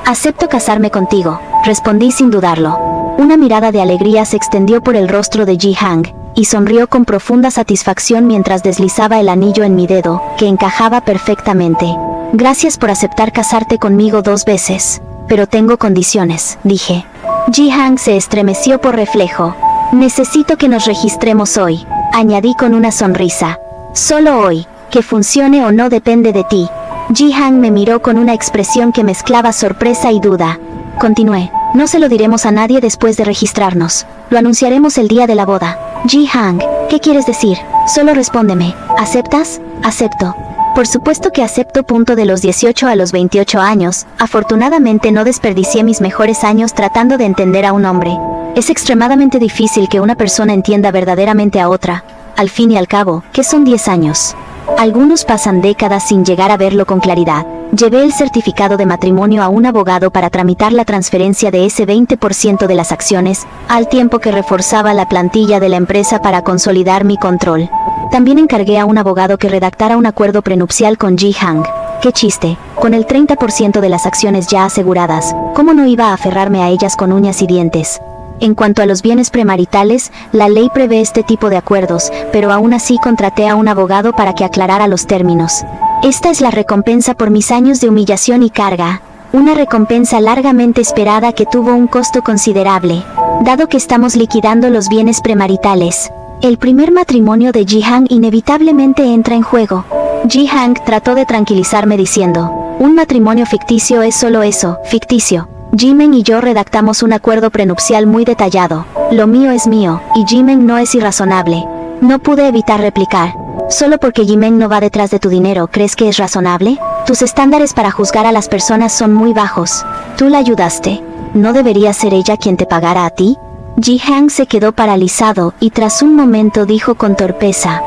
Acepto casarme contigo, respondí sin dudarlo. Una mirada de alegría se extendió por el rostro de Ji-hang, y sonrió con profunda satisfacción mientras deslizaba el anillo en mi dedo, que encajaba perfectamente. Gracias por aceptar casarte conmigo 2 veces. Pero tengo condiciones, dije. Ji-hang se estremeció por reflejo. Necesito que nos registremos hoy, añadí con una sonrisa. Solo hoy, que funcione o no depende de ti. Ji-hang me miró con una expresión que mezclaba sorpresa y duda. Continué. No se lo diremos a nadie después de registrarnos. Lo anunciaremos el día de la boda. Ji-hang, ¿qué quieres decir? Solo respóndeme. ¿Aceptas? Acepto. Por supuesto que acepto. De los 18 a los 28 años, afortunadamente no desperdicié mis mejores años tratando de entender a un hombre. Es extremadamente difícil que una persona entienda verdaderamente a otra. Al fin y al cabo, ¿qué son 10 años? Algunos pasan décadas sin llegar a verlo con claridad. Llevé el certificado de matrimonio a un abogado para tramitar la transferencia de ese 20% de las acciones, al tiempo que reforzaba la plantilla de la empresa para consolidar mi control. También encargué a un abogado que redactara un acuerdo prenupcial con Ji-hang. ¡Qué chiste! Con el 30% de las acciones ya aseguradas, ¿cómo no iba a aferrarme a ellas con uñas y dientes? En cuanto a los bienes premaritales, la ley prevé este tipo de acuerdos, pero aún así contraté a un abogado para que aclarara los términos. Esta es la recompensa por mis años de humillación y carga. Una recompensa largamente esperada que tuvo un costo considerable, dado que estamos liquidando los bienes premaritales. El primer matrimonio de Ji-hang inevitablemente entra en juego. Ji-hang trató de tranquilizarme diciendo, un matrimonio ficticio es solo eso, ficticio. Jimeng y yo redactamos un acuerdo prenupcial muy detallado. Lo mío es mío, y Jimeng no es irrazonable. No pude evitar replicar. Solo porque Jimeng no va detrás de tu dinero, ¿crees que es razonable? Tus estándares para juzgar a las personas son muy bajos. Tú la ayudaste. ¿No debería ser ella quien te pagara a ti? Ji-hang se quedó paralizado y tras un momento dijo con torpeza: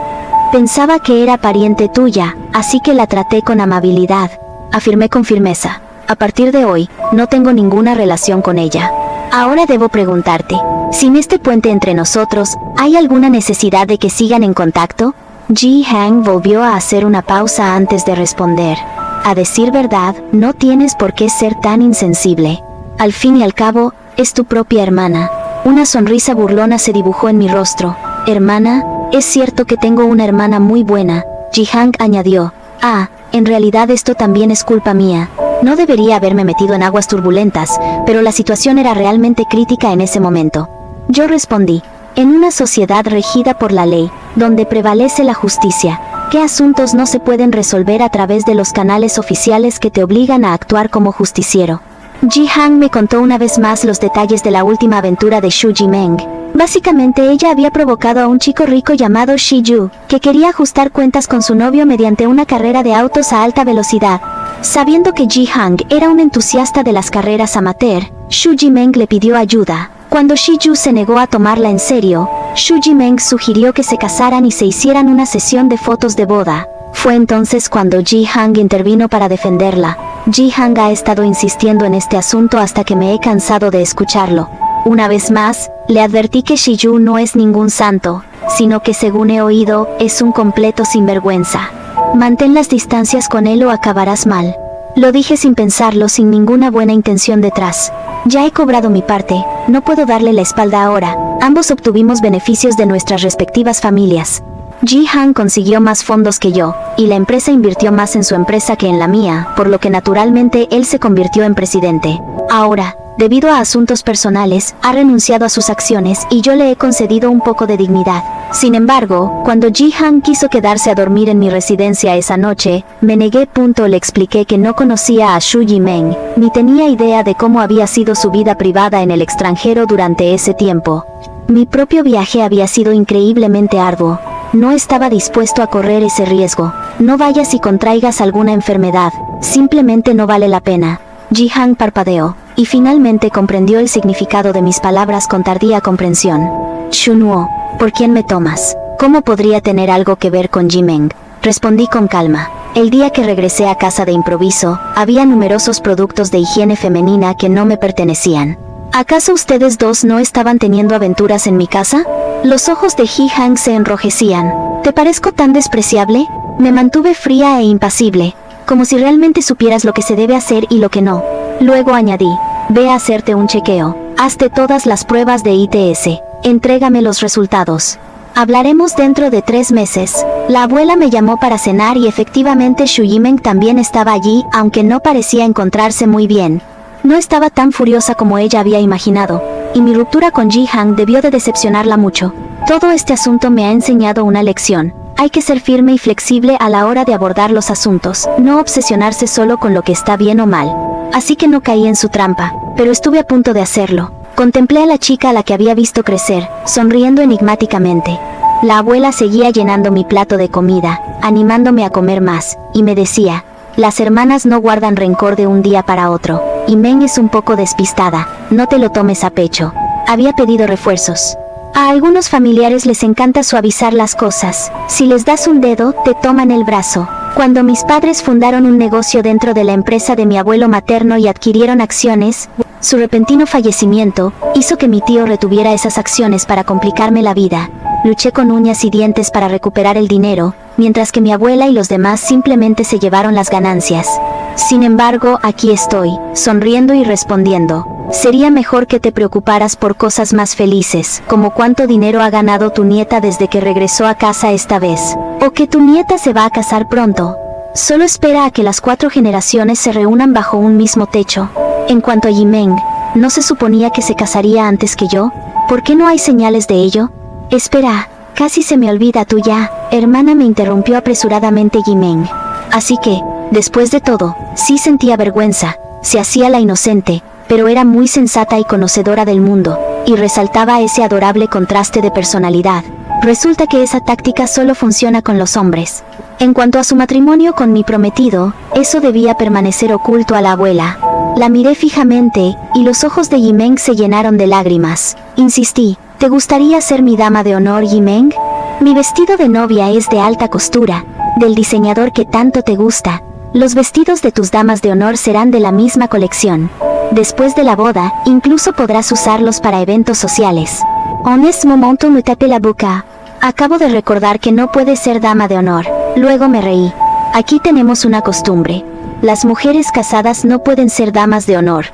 pensaba que era pariente tuya, así que la traté con amabilidad. Afirmé con firmeza: a partir de hoy, no tengo ninguna relación con ella. Ahora debo preguntarte, sin este puente entre nosotros, ¿hay alguna necesidad de que sigan en contacto? Ji-hang volvió a hacer una pausa antes de responder. A decir verdad, no tienes por qué ser tan insensible. Al fin y al cabo, es tu propia hermana. Una sonrisa burlona se dibujó en mi rostro. Hermana, es cierto que tengo una hermana muy buena, Ji-hang añadió. Ah, en realidad esto también es culpa mía. No debería haberme metido en aguas turbulentas, pero la situación era realmente crítica en ese momento. Yo respondí: en una sociedad regida por la ley, donde prevalece la justicia, ¿qué asuntos no se pueden resolver a través de los canales oficiales que te obligan a actuar como justiciero? Ji-hang me contó una vez más los detalles de la última aventura de Xu Jimeng. Básicamente ella había provocado a un chico rico llamado Shi Yu, que quería ajustar cuentas con su novio mediante una carrera de autos a alta velocidad. Sabiendo que Ji-hang era un entusiasta de las carreras amateur, Xu Jimeng le pidió ayuda. Cuando Shi Yu se negó a tomarla en serio, Xu Jimeng sugirió que se casaran y se hicieran una sesión de fotos de boda. Fue entonces cuando Ji-hang intervino para defenderla. Ji-hang ha estado insistiendo en este asunto hasta que me he cansado de escucharlo. Una vez más, le advertí que Shi Yu no es ningún santo, sino que según he oído, es un completo sinvergüenza. Mantén las distancias con él o acabarás mal. Lo dije sin pensarlo, sin ninguna buena intención detrás. Ya he cobrado mi parte, no puedo darle la espalda ahora. Ambos obtuvimos beneficios de nuestras respectivas familias. Ji-hang consiguió más fondos que yo, y la empresa invirtió más en su empresa que en la mía, por lo que naturalmente él se convirtió en presidente. Ahora, debido a asuntos personales, ha renunciado a sus acciones y yo le he concedido un poco de dignidad. Sin embargo, cuando Ji-hang quiso quedarse a dormir en mi residencia esa noche, me negué. Le expliqué que no conocía a Xu Jimeng, ni tenía idea de cómo había sido su vida privada en el extranjero durante ese tiempo. Mi propio viaje había sido increíblemente arduo. No estaba dispuesto a correr ese riesgo. No vayas y contraigas alguna enfermedad, simplemente no vale la pena. Ji-hang parpadeó, y finalmente comprendió el significado de mis palabras con tardía comprensión. Xunuo, ¿por quién me tomas? ¿Cómo podría tener algo que ver con Jimeng? Respondí con calma. El día que regresé a casa de improviso, había numerosos productos de higiene femenina que no me pertenecían. ¿Acaso ustedes dos no estaban teniendo aventuras en mi casa? Los ojos de Ji-hang se enrojecían. ¿Te parezco tan despreciable? Me mantuve fría e impasible, como si realmente supieras lo que se debe hacer y lo que no. Luego añadí: ve a hacerte un chequeo. Hazte todas las pruebas de ITS. Entrégame los resultados. Hablaremos dentro de 3 meses. La abuela me llamó para cenar y efectivamente Xu Jimeng también estaba allí, aunque no parecía encontrarse muy bien. No estaba tan furiosa como ella había imaginado, y mi ruptura con Ji-hang debió de decepcionarla mucho. Todo este asunto me ha enseñado una lección. Hay que ser firme y flexible a la hora de abordar los asuntos, no obsesionarse solo con lo que está bien o mal. Así que no caí en su trampa, pero estuve a punto de hacerlo. Contemplé a la chica a la que había visto crecer, sonriendo enigmáticamente. La abuela seguía llenando mi plato de comida, animándome a comer más, y me decía: las hermanas no guardan rencor de un día para otro. Y Meng es un poco despistada, no te lo tomes a pecho. Había pedido refuerzos. A algunos familiares les encanta suavizar las cosas. Si les das un dedo, te toman el brazo. Cuando mis padres fundaron un negocio dentro de la empresa de mi abuelo materno y adquirieron acciones, su repentino fallecimiento hizo que mi tío retuviera esas acciones para complicarme la vida. Luché con uñas y dientes para recuperar el dinero, mientras que mi abuela y los demás simplemente se llevaron las ganancias. Sin embargo, aquí estoy, sonriendo y respondiendo: sería mejor que te preocuparas por cosas más felices, como cuánto dinero ha ganado tu nieta desde que regresó a casa esta vez, o que tu nieta se va a casar pronto. Solo espera a que las 4 generaciones se reúnan bajo un mismo techo. En cuanto a Jimeng, ¿no se suponía que se casaría antes que yo? ¿Por qué no hay señales de ello? Espera, casi se me olvida tuya, hermana, me interrumpió apresuradamente Jimeng. Así que, después de todo, sí sentía vergüenza, se hacía la inocente, pero era muy sensata y conocedora del mundo, y resaltaba ese adorable contraste de personalidad. Resulta que esa táctica solo funciona con los hombres. En cuanto a su matrimonio con mi prometido, eso debía permanecer oculto a la abuela. La miré fijamente, y los ojos de Yimeng se llenaron de lágrimas. Insistí, ¿te gustaría ser mi dama de honor, Yimeng? Mi vestido de novia es de alta costura, del diseñador que tanto te gusta. Los vestidos de tus damas de honor serán de la misma colección. Después de la boda, incluso podrás usarlos para eventos sociales. En ese momento me tapé la boca. Acabo de recordar que no puedes ser dama de honor. Luego me reí. Aquí tenemos una costumbre. Las mujeres casadas no pueden ser damas de honor.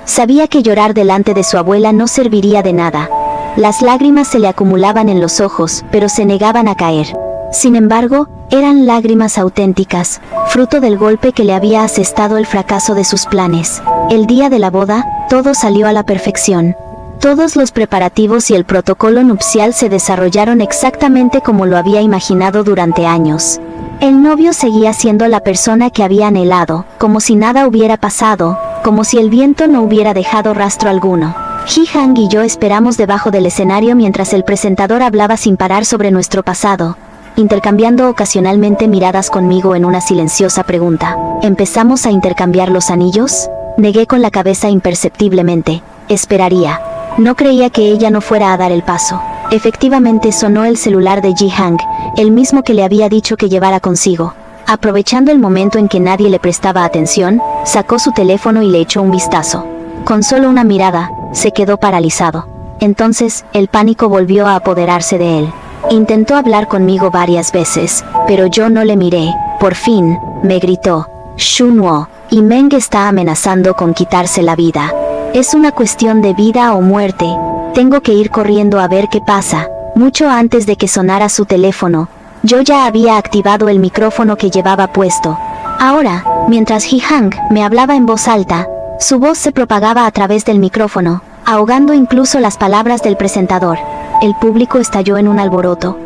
Sabía que llorar delante de su abuela no serviría de nada. Las lágrimas se le acumulaban en los ojos, pero se negaban a caer. Sin embargo, eran lágrimas auténticas, fruto del golpe que le había asestado el fracaso de sus planes. El día de la boda, todo salió a la perfección. Todos los preparativos y el protocolo nupcial se desarrollaron exactamente como lo había imaginado durante años. El novio seguía siendo la persona que había anhelado, como si nada hubiera pasado, como si el viento no hubiera dejado rastro alguno. Ji-hang y yo esperamos debajo del escenario mientras el presentador hablaba sin parar sobre nuestro pasado, intercambiando ocasionalmente miradas conmigo en una silenciosa pregunta. ¿Empezamos a intercambiar los anillos? Negué con la cabeza imperceptiblemente. Esperaría. No creía que ella no fuera a dar el paso. Efectivamente sonó el celular de Ji-hang, el mismo que le había dicho que llevara consigo. Aprovechando el momento en que nadie le prestaba atención, sacó su teléfono y le echó un vistazo. Con solo una mirada, se quedó paralizado. Entonces, el pánico volvió a apoderarse de él. Intentó hablar conmigo varias veces, pero yo no le miré. Por fin, me gritó: Shunwo, Yimeng está amenazando con quitarse la vida. Es una cuestión de vida o muerte. Tengo que ir corriendo a ver qué pasa. Mucho antes de que sonara su teléfono, yo ya había activado el micrófono que llevaba puesto. Ahora, mientras Ji-hang me hablaba en voz alta, su voz se propagaba a través del micrófono, ahogando incluso las palabras del presentador. El público estalló en un alboroto.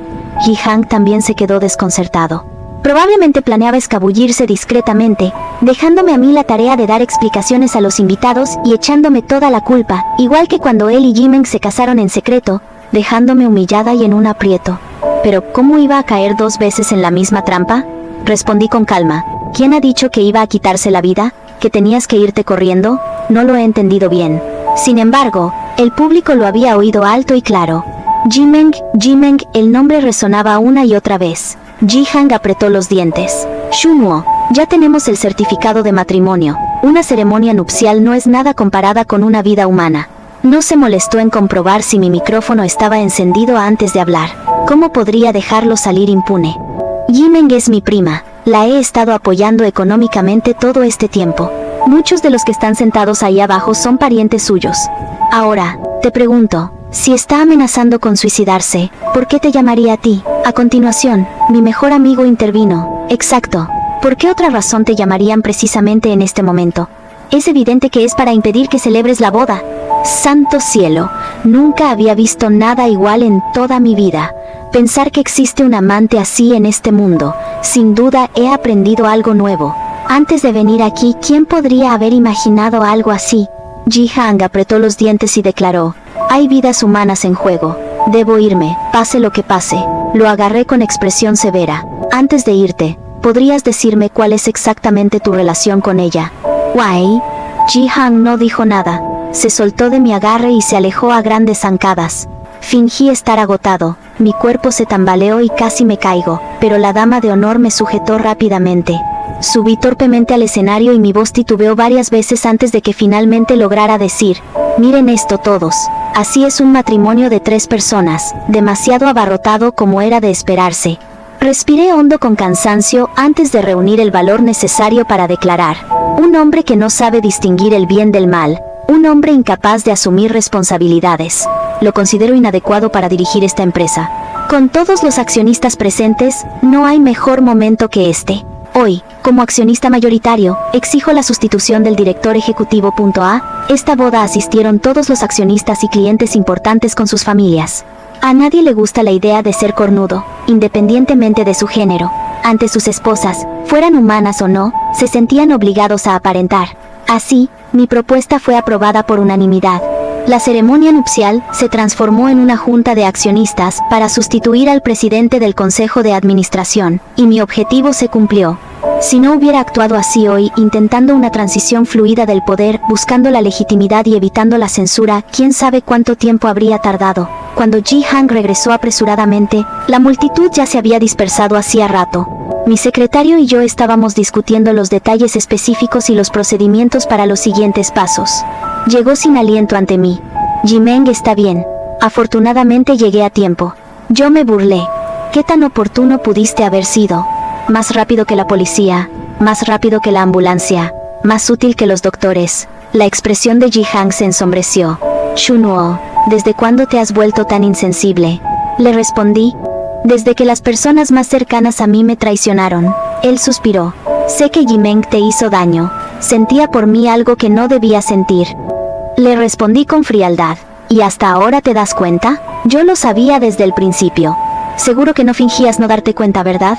Ji-hang también se quedó desconcertado. Probablemente planeaba escabullirse discretamente, dejándome a mí la tarea de dar explicaciones a los invitados y echándome toda la culpa, igual que cuando él y Yimeng se casaron en secreto, dejándome humillada y en un aprieto. Pero, ¿cómo iba a caer 2 veces en la misma trampa? Respondí con calma. ¿Quién ha dicho que iba a quitarse la vida? ¿Que tenías que irte corriendo? No lo he entendido bien. Sin embargo, el público lo había oído alto y claro. Yimeng, Yimeng, el nombre resonaba una y otra vez. Ji-hang apretó los dientes. Shunwo, ya tenemos el certificado de matrimonio. Una ceremonia nupcial no es nada comparada con una vida humana. No se molestó en comprobar si mi micrófono estaba encendido antes de hablar. ¿Cómo podría dejarlo salir impune? Yimeng es mi prima. La he estado apoyando económicamente todo este tiempo. Muchos de los que están sentados ahí abajo son parientes suyos. Ahora, te pregunto, si está amenazando con suicidarse, ¿por qué te llamaría a ti? A continuación, mi mejor amigo intervino. Exacto. ¿Por qué otra razón te llamarían precisamente en este momento? Es evidente que es para impedir que celebres la boda. Santo cielo, nunca había visto nada igual en toda mi vida. Pensar que existe un amante así en este mundo. Sin duda he aprendido algo nuevo. Antes de venir aquí, ¿quién podría haber imaginado algo así? Ji-hang apretó los dientes y declaró: hay vidas humanas en juego. Debo irme, pase lo que pase. Lo agarré con expresión severa. Antes de irte, ¿podrías decirme cuál es exactamente tu relación con ella? Why? Ji-hang no dijo nada. Se soltó de mi agarre y se alejó a grandes zancadas. Fingí estar agotado. Mi cuerpo se tambaleó y casi me caigo, pero la dama de honor me sujetó rápidamente. Subí torpemente al escenario y mi voz titubeó varias veces antes de que finalmente lograra decir: miren esto todos. Así es un matrimonio de 3 personas, demasiado abarrotado como era de esperarse. Respiré hondo con cansancio antes de reunir el valor necesario para declarar: un hombre que no sabe distinguir el bien del mal, un hombre incapaz de asumir responsabilidades. Lo considero inadecuado para dirigir esta empresa. Con todos los accionistas presentes, no hay mejor momento que este. Hoy, como accionista mayoritario, exijo la sustitución del director ejecutivo. Esta boda asistieron todos los accionistas y clientes importantes con sus familias. A nadie le gusta la idea de ser cornudo, independientemente de su género. Ante sus esposas, fueran humanas o no, se sentían obligados a aparentar. Así, mi propuesta fue aprobada por unanimidad. La ceremonia nupcial se transformó en una junta de accionistas para sustituir al presidente del consejo de administración, y mi objetivo se cumplió. Si no hubiera actuado así hoy, intentando una transición fluida del poder, buscando la legitimidad y evitando la censura, quién sabe cuánto tiempo habría tardado. Cuando Ji-hang regresó apresuradamente, la multitud ya se había dispersado hacía rato. Mi secretario y yo estábamos discutiendo los detalles específicos y los procedimientos para los siguientes pasos. Llegó sin aliento ante mí. Ji-meng está bien. Afortunadamente llegué a tiempo. Yo me burlé. ¿Qué tan oportuno pudiste haber sido? Más rápido que la policía, más rápido que la ambulancia, más útil que los doctores. La expresión de Ji-hang se ensombreció. Shunwoo, ¿desde cuándo te has vuelto tan insensible? Le respondí. Desde que las personas más cercanas a mí me traicionaron. Él suspiró. Sé que Ji-meng te hizo daño. Sentía por mí algo que no debía sentir. Le respondí con frialdad. ¿Y hasta ahora te das cuenta? Yo lo sabía desde el principio. Seguro que no fingías no darte cuenta, ¿verdad?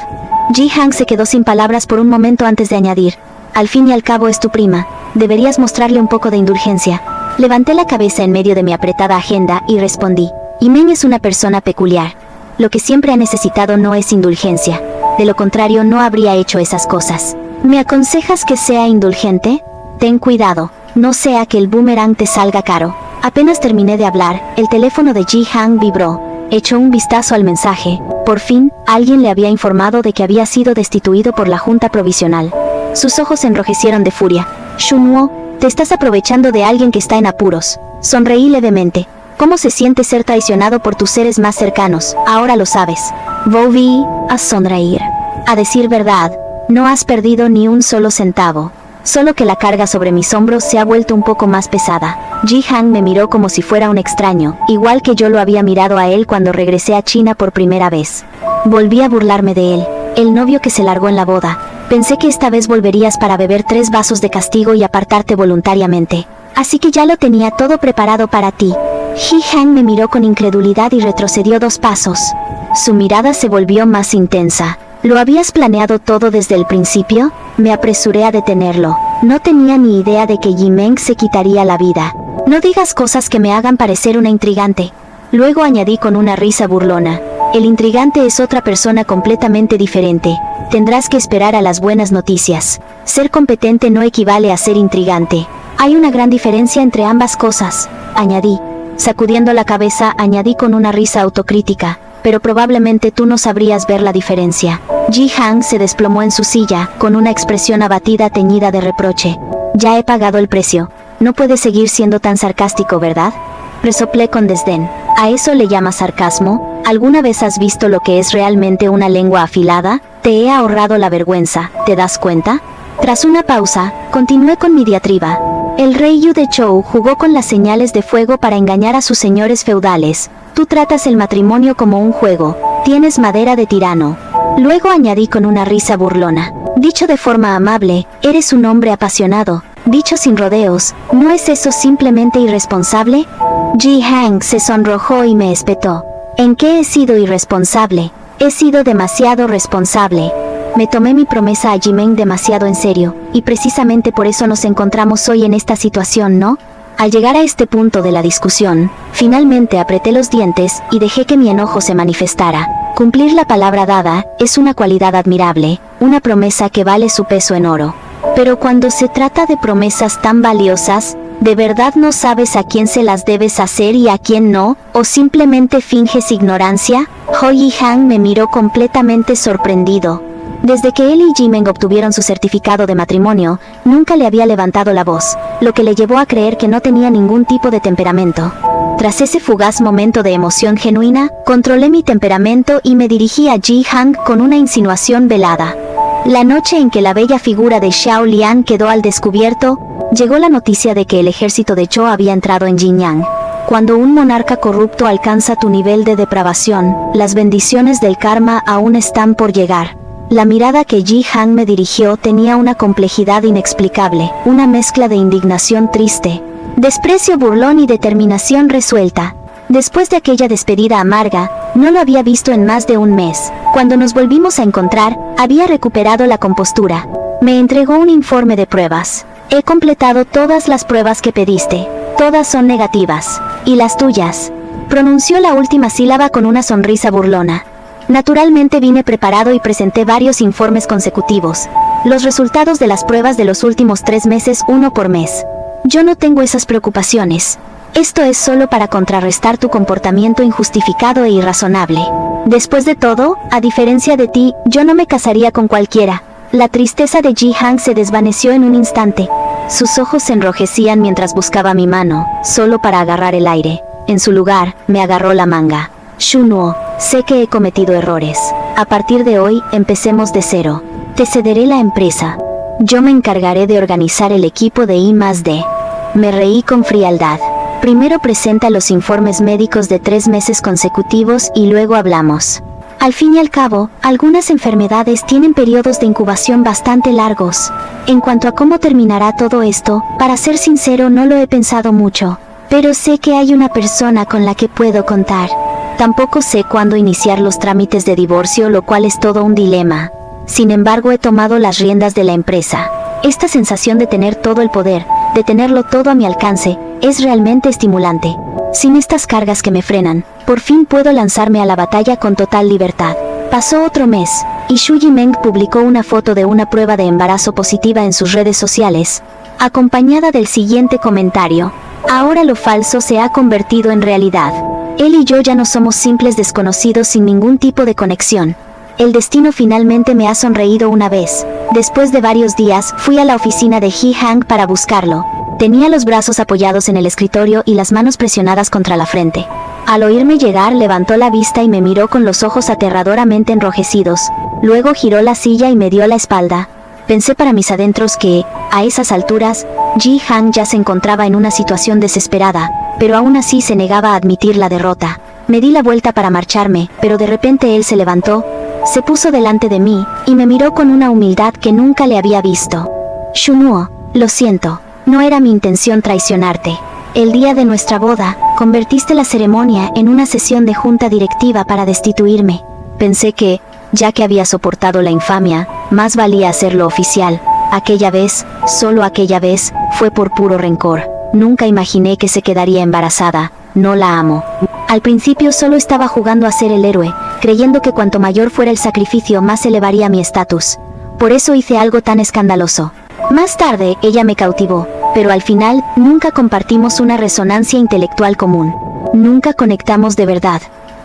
Ji-hang se quedó sin palabras por un momento antes de añadir. Al fin y al cabo es tu prima. Deberías mostrarle un poco de indulgencia. Levanté la cabeza en medio de mi apretada agenda y respondí. Ji-meng es una persona peculiar. Lo que siempre ha necesitado no es indulgencia. De lo contrario no habría hecho esas cosas. ¿Me aconsejas que sea indulgente? Ten cuidado. No sea que el boomerang te salga caro. Apenas terminé de hablar, el teléfono de Ji-hang vibró. Echó un vistazo al mensaje. Por fin, alguien le había informado de que había sido destituido por la Junta Provisional. Sus ojos se enrojecieron de furia. Shunwoo, te estás aprovechando de alguien que está en apuros. Sonreí levemente. ¿Cómo se siente ser traicionado por tus seres más cercanos? Ahora lo sabes. Volví a sonreír. A decir verdad, no has perdido ni un solo centavo. Solo que la carga sobre mis hombros se ha vuelto un poco más pesada. Ji-hang me miró como si fuera un extraño, igual que yo lo había mirado a él cuando regresé a China por primera vez. Volví a burlarme de él, el novio que se largó en la boda. Pensé que esta vez volverías para beber 3 vasos de castigo y apartarte voluntariamente. Así que ya lo tenía todo preparado para ti. Ji-hang me miró con incredulidad y retrocedió 2 pasos. Su mirada se volvió más intensa. ¿Lo habías planeado todo desde el principio? Me apresuré a detenerlo. No tenía ni idea de que Ji-meng se quitaría la vida. No digas cosas que me hagan parecer una intrigante. Luego añadí con una risa burlona. El intrigante es otra persona completamente diferente. Tendrás que esperar a las buenas noticias. Ser competente no equivale a ser intrigante. Hay una gran diferencia entre ambas cosas, añadí. Sacudiendo la cabeza, añadí con una risa autocrítica. Pero probablemente tú no sabrías ver la diferencia. Ji-hang se desplomó en su silla, con una expresión abatida teñida de reproche. Ya he pagado el precio. No puedes seguir siendo tan sarcástico, ¿verdad? Resoplé con desdén. ¿A eso le llamas sarcasmo? ¿Alguna vez has visto lo que es realmente una lengua afilada? Te he ahorrado la vergüenza, ¿te das cuenta? Tras una pausa, continué con mi diatriba. El rey Yu de Chou jugó con las señales de fuego para engañar a sus señores feudales. Tú tratas el matrimonio como un juego. Tienes madera de tirano. Luego añadí con una risa burlona. Dicho de forma amable, eres un hombre apasionado. Dicho sin rodeos, ¿no es eso simplemente irresponsable? Ji-hang se sonrojó y me espetó. ¿En qué he sido irresponsable? He sido demasiado responsable. Me tomé mi promesa a Ji-meng demasiado en serio, y precisamente por eso nos encontramos hoy en esta situación, ¿no? Al llegar a este punto de la discusión, finalmente apreté los dientes y dejé que mi enojo se manifestara. Cumplir la palabra dada es una cualidad admirable, una promesa que vale su peso en oro. Pero cuando se trata de promesas tan valiosas, ¿de verdad no sabes a quién se las debes hacer y a quién no? ¿O simplemente finges ignorancia? Ji-hang me miró completamente sorprendido. Desde que él y Ji-meng obtuvieron su certificado de matrimonio, nunca le había levantado la voz, lo que le llevó a creer que no tenía ningún tipo de temperamento. Tras ese fugaz momento de emoción genuina, controlé mi temperamento y me dirigí a Ji-hang con una insinuación velada. La noche en que la bella figura de Xiao Lian quedó al descubierto, llegó la noticia de que el ejército de Zhou había entrado en Jinyang. Cuando un monarca corrupto alcanza tu nivel de depravación, las bendiciones del karma aún están por llegar. La mirada que Ji-hang me dirigió tenía una complejidad inexplicable, una mezcla de indignación triste, desprecio burlón y determinación resuelta. Después de aquella despedida amarga, no lo había visto en más de un mes. Cuando nos volvimos a encontrar, había recuperado la compostura. Me entregó un informe de pruebas. He completado todas las pruebas que pediste. Todas son negativas. ¿Y las tuyas? Pronunció la última sílaba con una sonrisa burlona. Naturalmente vine preparado y presenté varios informes consecutivos. Los resultados de las pruebas de los últimos 3 meses, uno por mes. Yo no tengo esas preocupaciones. Esto es solo para contrarrestar tu comportamiento injustificado e irrazonable. Después de todo, a diferencia de ti, yo no me casaría con cualquiera. La tristeza de Ji-hang se desvaneció en un instante. Sus ojos se enrojecían mientras buscaba mi mano, solo para agarrar el aire. En su lugar, me agarró la manga. Shunuo, sé que he cometido errores. A partir de hoy, empecemos de cero. Te cederé la empresa. Yo me encargaré de organizar el equipo de I+D. Me reí con frialdad. Primero presenta los informes médicos de 3 meses consecutivos y luego hablamos. Al fin y al cabo, algunas enfermedades tienen periodos de incubación bastante largos. En cuanto a cómo terminará todo esto, para ser sincero no lo he pensado mucho. Pero sé que hay una persona con la que puedo contar. Tampoco sé cuándo iniciar los trámites de divorcio, lo cual es todo un dilema. Sin embargo, he tomado las riendas de la empresa. Esta sensación de tener todo el poder, de tenerlo todo a mi alcance, es realmente estimulante. Sin estas cargas que me frenan, por fin puedo lanzarme a la batalla con total libertad. Pasó otro mes, y Xu Yimeng publicó una foto de una prueba de embarazo positiva en sus redes sociales, acompañada del siguiente comentario: ahora lo falso se ha convertido en realidad. Él y yo ya no somos simples desconocidos sin ningún tipo de conexión. El destino finalmente me ha sonreído una vez. Después de varios días, fui a la oficina de Ji-hang para buscarlo. Tenía los brazos apoyados en el escritorio y las manos presionadas contra la frente. Al oírme llegar, levantó la vista y me miró con los ojos aterradoramente enrojecidos. Luego giró la silla y me dio la espalda. Pensé para mis adentros que, a esas alturas, Ji-hang ya se encontraba en una situación desesperada, pero aún así se negaba a admitir la derrota. Me di la vuelta para marcharme, pero de repente él se levantó, se puso delante de mí, y me miró con una humildad que nunca le había visto. Shunuo, lo siento, no era mi intención traicionarte. El día de nuestra boda, convertiste la ceremonia en una sesión de junta directiva para destituirme. Pensé que, ya que había soportado la infamia, más valía hacerlo oficial. Aquella vez, solo aquella vez, fue por puro rencor. Nunca imaginé que se quedaría embarazada. No la amo. Al principio solo estaba jugando a ser el héroe, creyendo que cuanto mayor fuera el sacrificio más elevaría mi estatus. Por eso hice algo tan escandaloso. Más tarde, ella me cautivó, pero al final, nunca compartimos una resonancia intelectual común. Nunca conectamos de verdad.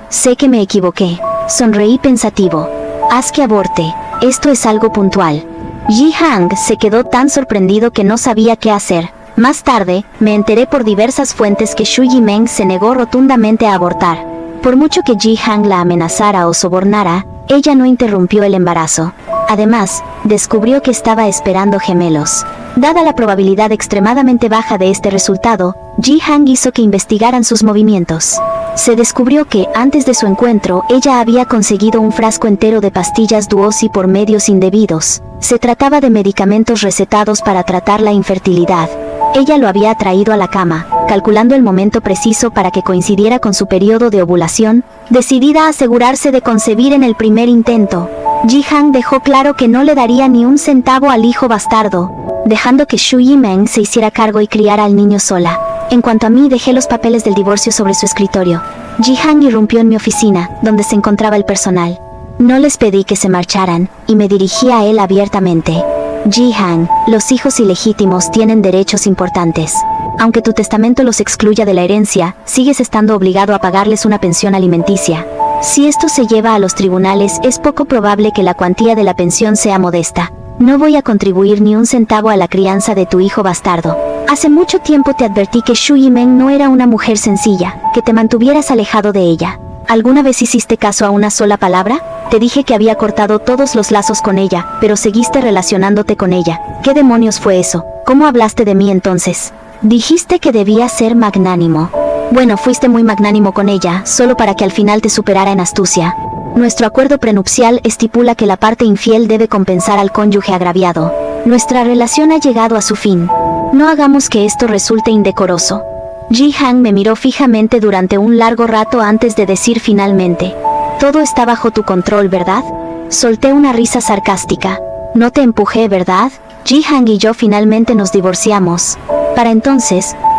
Sé que me equivoqué. Sonreí pensativo. Haz que aborte. Esto es algo puntual. Ji-hang se quedó tan sorprendido que no sabía qué hacer. Más tarde, me enteré por diversas fuentes que Xu Yimeng se negó rotundamente a abortar. Por mucho que Ji-hang la amenazara o sobornara, ella no interrumpió el embarazo. Además, descubrió que estaba esperando gemelos. Dada la probabilidad extremadamente baja de este resultado, Ji-hang hizo que investigaran sus movimientos. Se descubrió que, antes de su encuentro, ella había conseguido un frasco entero de pastillas Duosi por medios indebidos. Se trataba de medicamentos recetados para tratar la infertilidad. Ella lo había traído a la cama, calculando el momento preciso para que coincidiera con su periodo de ovulación, decidida a asegurarse de concebir en el primer intento. Ji-hang dejó claro que no le daría ni un centavo al hijo bastardo, dejando que Xu Yimeng se hiciera cargo y criara al niño sola. En cuanto a mí, dejé los papeles del divorcio sobre su escritorio. Ji-hang irrumpió en mi oficina, donde se encontraba el personal. No les pedí que se marcharan, y me dirigí a él abiertamente. Ji-hang, los hijos ilegítimos tienen derechos importantes. Aunque tu testamento los excluya de la herencia, sigues estando obligado a pagarles una pensión alimenticia. Si esto se lleva a los tribunales, es poco probable que la cuantía de la pensión sea modesta. No voy a contribuir ni un centavo a la crianza de tu hijo bastardo. Hace mucho tiempo te advertí que Xu Yimeng no era una mujer sencilla, que te mantuvieras alejado de ella. ¿Alguna vez hiciste caso a una sola palabra? Te dije que había cortado todos los lazos con ella, pero seguiste relacionándote con ella. ¿Qué demonios fue eso? ¿Cómo hablaste de mí entonces? Dijiste que debía ser magnánimo. Bueno, fuiste muy magnánimo con ella, solo para que al final te superara en astucia. Nuestro acuerdo prenupcial estipula que la parte infiel debe compensar al cónyuge agraviado. Nuestra relación ha llegado a su fin. No hagamos que esto resulte indecoroso. Ji-hang me miró fijamente durante un largo rato antes de decir finalmente: todo está bajo tu control, ¿verdad? Solté una risa sarcástica. No te empujé, ¿verdad? Ji-hang y yo finalmente nos divorciamos. Para entonces,